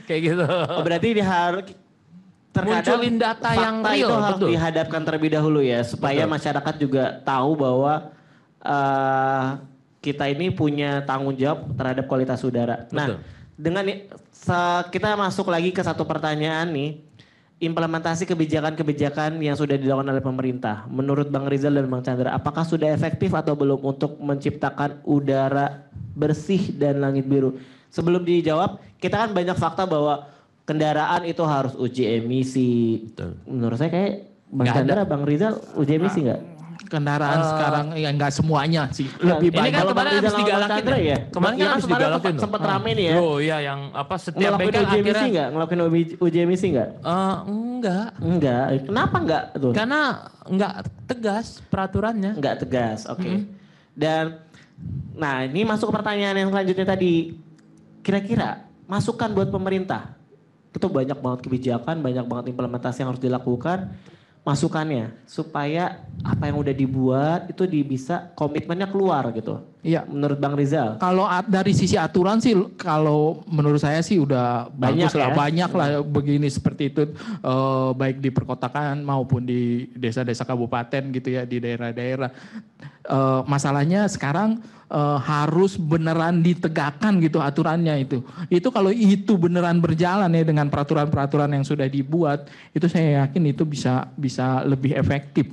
Kayak gitu. Oh berarti dia harus Munculin data yang fakta real, itu harus betul. dihadapkan terlebih dahulu ya supaya Betul. masyarakat juga tahu bahwa kita ini punya tanggung jawab terhadap kualitas udara. Nah, Betul. dengan kita masuk lagi ke satu pertanyaan nih, implementasi kebijakan-kebijakan yang sudah dilakukan oleh pemerintah. Menurut Bang Rizal dan Bang Chandra, apakah sudah efektif atau belum untuk menciptakan udara bersih dan langit biru? Sebelum dijawab, kita kan banyak fakta bahwa kendaraan itu harus uji emisi. Betul. Menurut saya kayak Bang Nggak Chandra, Bang Rizal uji emisi nggak? Kendaraan sekarang ya nggak semuanya sih. Lebih Ini banyak. kan Kalau Bang kemarin Rizal habis sama Bang digalakin Chandra ya. ya? Kemarin Ya kan habis kemarin digalakin tuh. sempet rame nih ya. Oh iya yang apa setiap Ngelakuin bengkel uji emisi akhirnya. nggak? Ngelakuin uji emisi nggak? Enggak. Enggak. Kenapa enggak tuh? Karena enggak tegas peraturannya. Enggak tegas, oke. Dan, nah ini masuk ke pertanyaan yang selanjutnya tadi. Kira-kira masukan buat pemerintah. Itu banyak banget kebijakan, banyak banget implementasi yang harus dilakukan. masukannya supaya apa yang udah dibuat itu bisa komitmennya keluar gitu. Iya. Menurut Bang Rizal. Kalau dari sisi aturan sih, kalau menurut saya sih udah Banyak bagus lah, ya? banyak lah begini seperti itu, baik di perkotaan maupun di desa-desa kabupaten gitu ya, di daerah-daerah. Masalahnya sekarang harus beneran ditegakkan gitu aturannya itu. Itu kalau itu beneran berjalan ya dengan peraturan-peraturan yang sudah dibuat, itu saya yakin itu bisa lebih efektif.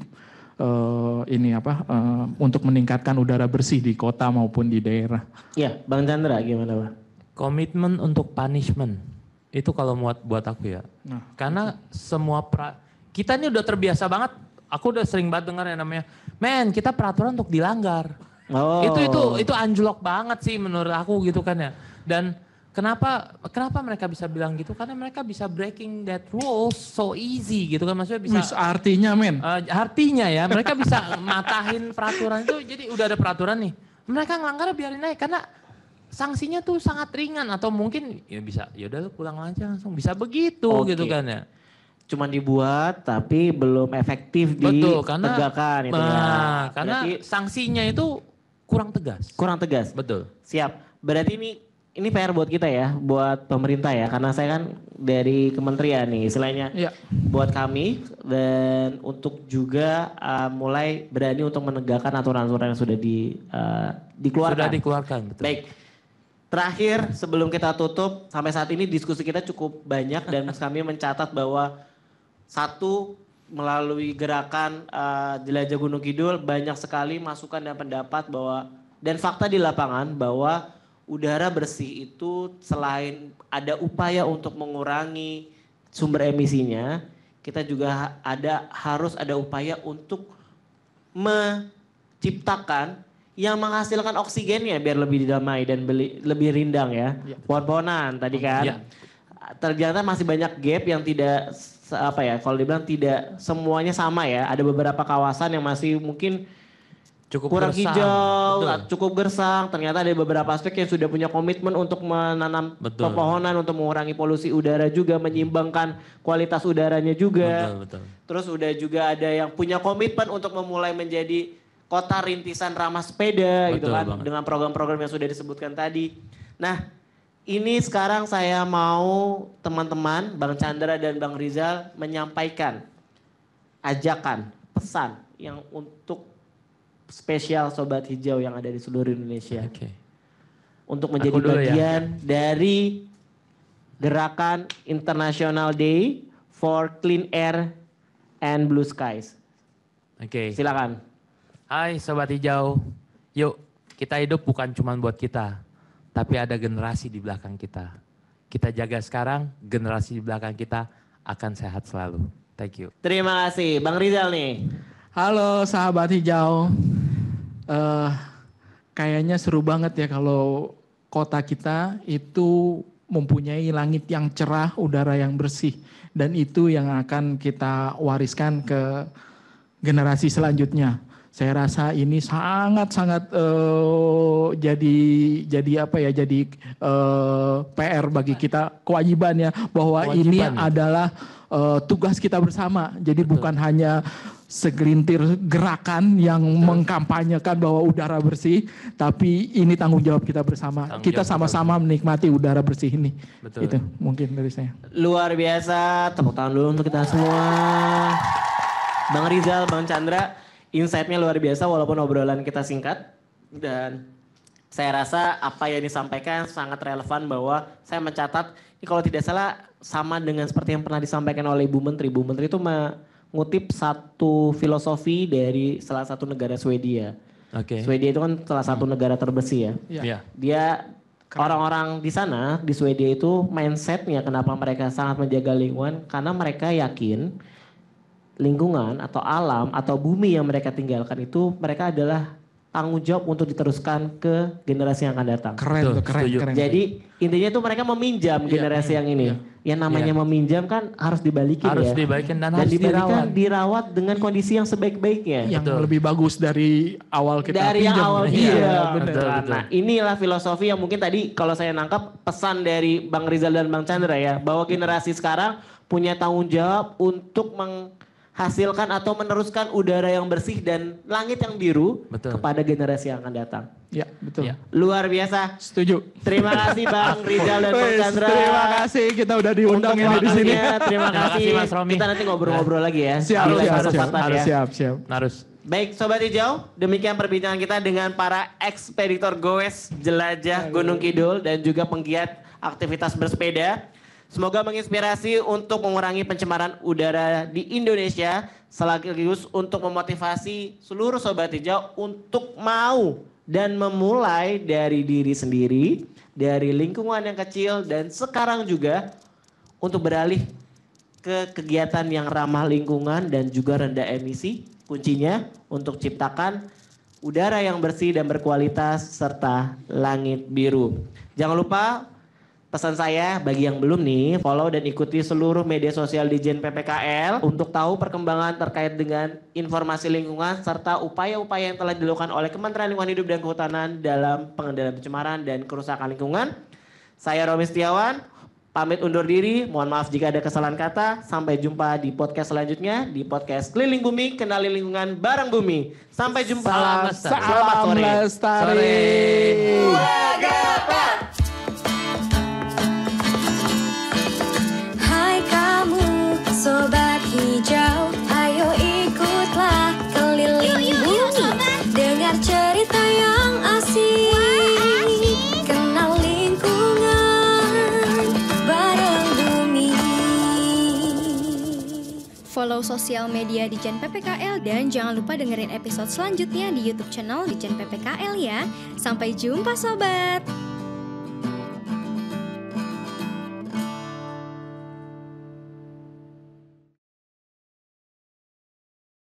Untuk meningkatkan udara bersih di kota maupun di daerah. Iya, Bang Chandra gimana Bang? Komitmen untuk punishment itu kalau buat aku ya. Nah, Karena kita ini udah terbiasa banget. Aku udah sering banget dengar yang namanya, men kita peraturan untuk dilanggar. Oh. Itu anjlok banget sih menurut aku gitu kan ya. Dan kenapa mereka bisa bilang gitu? Karena mereka bisa breaking that rules so easy gitu kan, maksudnya bisa. artinya men. Artinya ya mereka bisa matahin peraturan itu, jadi udah ada peraturan nih. Mereka ngelanggar biarin aja karena sanksinya tuh sangat ringan atau mungkin ya bisa ya udah lu pulang aja langsung, bisa begitu gitu kan ya. Cuman dibuat tapi belum efektif Betul, karena ditegakkan itu ya. karena Berarti sanksinya itu kurang tegas. kurang tegas. Betul. Siap. Berarti ini PR buat kita ya, buat pemerintah ya, karena saya kan dari kementerian nih, istilahnya Iya. buat kami dan untuk juga mulai berani untuk menegakkan aturan-aturan yang sudah dikeluarkan. Sudah dikeluarkan, betul. Baik, terakhir sebelum kita tutup, sampai saat ini diskusi kita cukup banyak dan kami mencatat bahwa satu, melalui gerakan Jelajah Gunung Kidul banyak sekali masukan dan pendapat bahwa dan fakta di lapangan bahwa udara bersih itu selain ada upaya untuk mengurangi sumber emisinya, kita juga harus ada upaya untuk menciptakan yang menghasilkan oksigennya biar lebih damai dan lebih rindang ya. Pohon-pohonan tadi kan. Ya. Ternyata masih banyak gap yang tidak kalau dibilang tidak semuanya sama ya. Ada beberapa kawasan yang masih mungkin Cukup kurang gersang. hijau, Betul. cukup gersang. Ternyata ada beberapa aspek yang sudah punya komitmen untuk menanam Betul. pepohonan untuk mengurangi polusi udara juga, menyimbangkan kualitas udaranya juga. Betul. Terus udah juga ada yang punya komitmen untuk memulai menjadi kota rintisan ramah sepeda gitu Betul kan, banget. dengan program-program yang sudah disebutkan tadi. Nah, ini sekarang saya mau teman-teman Bang Chandra dan Bang Rizal menyampaikan ajakan, pesan yang untuk spesial Sobat Hijau yang ada di seluruh Indonesia. Oke. Untuk menjadi Aku dulu ya. bagian dari gerakan International Day for Clean Air and Blue Skies. Oke. Silakan. Hai Sobat Hijau. Yuk, kita hidup bukan cuma buat kita, tapi ada generasi di belakang kita. Kita jaga sekarang, generasi di belakang kita akan sehat selalu. Thank you. Terima kasih. Bang Rizal nih. Halo sahabat hijau. Kayaknya seru banget ya kalau kota kita itu mempunyai langit yang cerah, udara yang bersih. Dan itu yang akan kita wariskan ke generasi selanjutnya. Saya rasa ini sangat-sangat jadi PR bagi kita, kewajibannya bahwa ini adalah tugas kita bersama. Jadi bukan hanya segelintir gerakan yang mengkampanyekan bahwa udara bersih, tapi ini tanggung jawab kita bersama. Kita sama-sama menikmati udara bersih ini. Betul. Itu mungkin dari saya. Luar biasa, tepuk tangan dulu untuk kita semua. Bang Rizal, Bang Chandra, insight-nya luar biasa walaupun obrolan kita singkat. Dan saya rasa apa yang disampaikan sangat relevan bahwa saya mencatat, ini kalau tidak salah sama dengan seperti yang pernah disampaikan oleh Ibu Menteri. Ibu Menteri itu mengutip satu filosofi dari salah satu negara Swedia. Oke. Swedia itu kan salah satu negara terbersih ya. Iya. Dia orang-orang di sana di Swedia itu mindsetnya kenapa mereka sangat menjaga lingkungan karena mereka yakin lingkungan atau alam atau bumi yang mereka tinggalkan itu mereka adalah tanggung jawab untuk diteruskan ke generasi yang akan datang. Keren Betul, tuh, keren, setuju. keren. Jadi intinya tuh mereka meminjam generasi yang ini. Yang namanya meminjam kan harus dibalikin Harus ya. dibalikin dan harus dibalikan, dirawat. dirawat dengan kondisi yang sebaik-baiknya. Yang Betul. lebih bagus dari awal kita Dari yang pinjam. awal Iya, iya. bener. Betul. Nah inilah filosofi yang mungkin tadi kalau saya nangkap pesan dari Bang Rizal dan Bang Chandra ya. Bahwa generasi sekarang punya tanggung jawab untuk hasilkan atau meneruskan udara yang bersih dan langit yang biru Betul. kepada generasi yang akan datang. Ya, betul. Ya. Luar biasa. Setuju. Terima kasih Bang Rizal dan Bang Wes, Chandra. terima kasih kita udah diundang Untuk ini di sini. waktunya. Terima Terima kasih. kasih, Mas Romi. Kita nanti ngobrol-ngobrol lagi ya. Siap, Di lain siap, kesempatan harus ya. siap. Harus. Baik Sobat Hijau, demikian perbincangan kita dengan para ekspeditor goes jelajah Gunung Kidul dan juga penggiat aktivitas bersepeda. Semoga menginspirasi untuk mengurangi pencemaran udara di Indonesia, sekaligus untuk memotivasi seluruh Sobat Hijau untuk mau dan memulai dari diri sendiri, dari lingkungan yang kecil, dan sekarang juga untuk beralih ke kegiatan yang ramah lingkungan dan juga rendah emisi. Kuncinya untuk ciptakan udara yang bersih dan berkualitas serta langit biru. Jangan lupa pesan saya bagi yang belum nih, follow dan ikuti seluruh media sosial Dijen PPKL untuk tahu perkembangan terkait dengan informasi lingkungan serta upaya-upaya yang telah dilakukan oleh Kementerian Lingkungan Hidup dan Kehutanan dalam pengendalian pencemaran dan kerusakan lingkungan. Saya Romi Setiawan, pamit undur diri. Mohon maaf jika ada kesalahan kata. Sampai jumpa di podcast selanjutnya, di podcast Keliling Bumi, Kenali Lingkungan Bareng Bumi. Sampai jumpa. Salam lestari. Selamat sore. Lestari. Hai kamu Sobat Hijau, ayo ikutlah keliling bumi. Dengar cerita yang asik, kenal lingkungan bareng bumi. Follow sosial media Dijen PPKL dan jangan lupa dengerin episode selanjutnya di YouTube channel Dijen PPKL ya. Sampai jumpa sobat.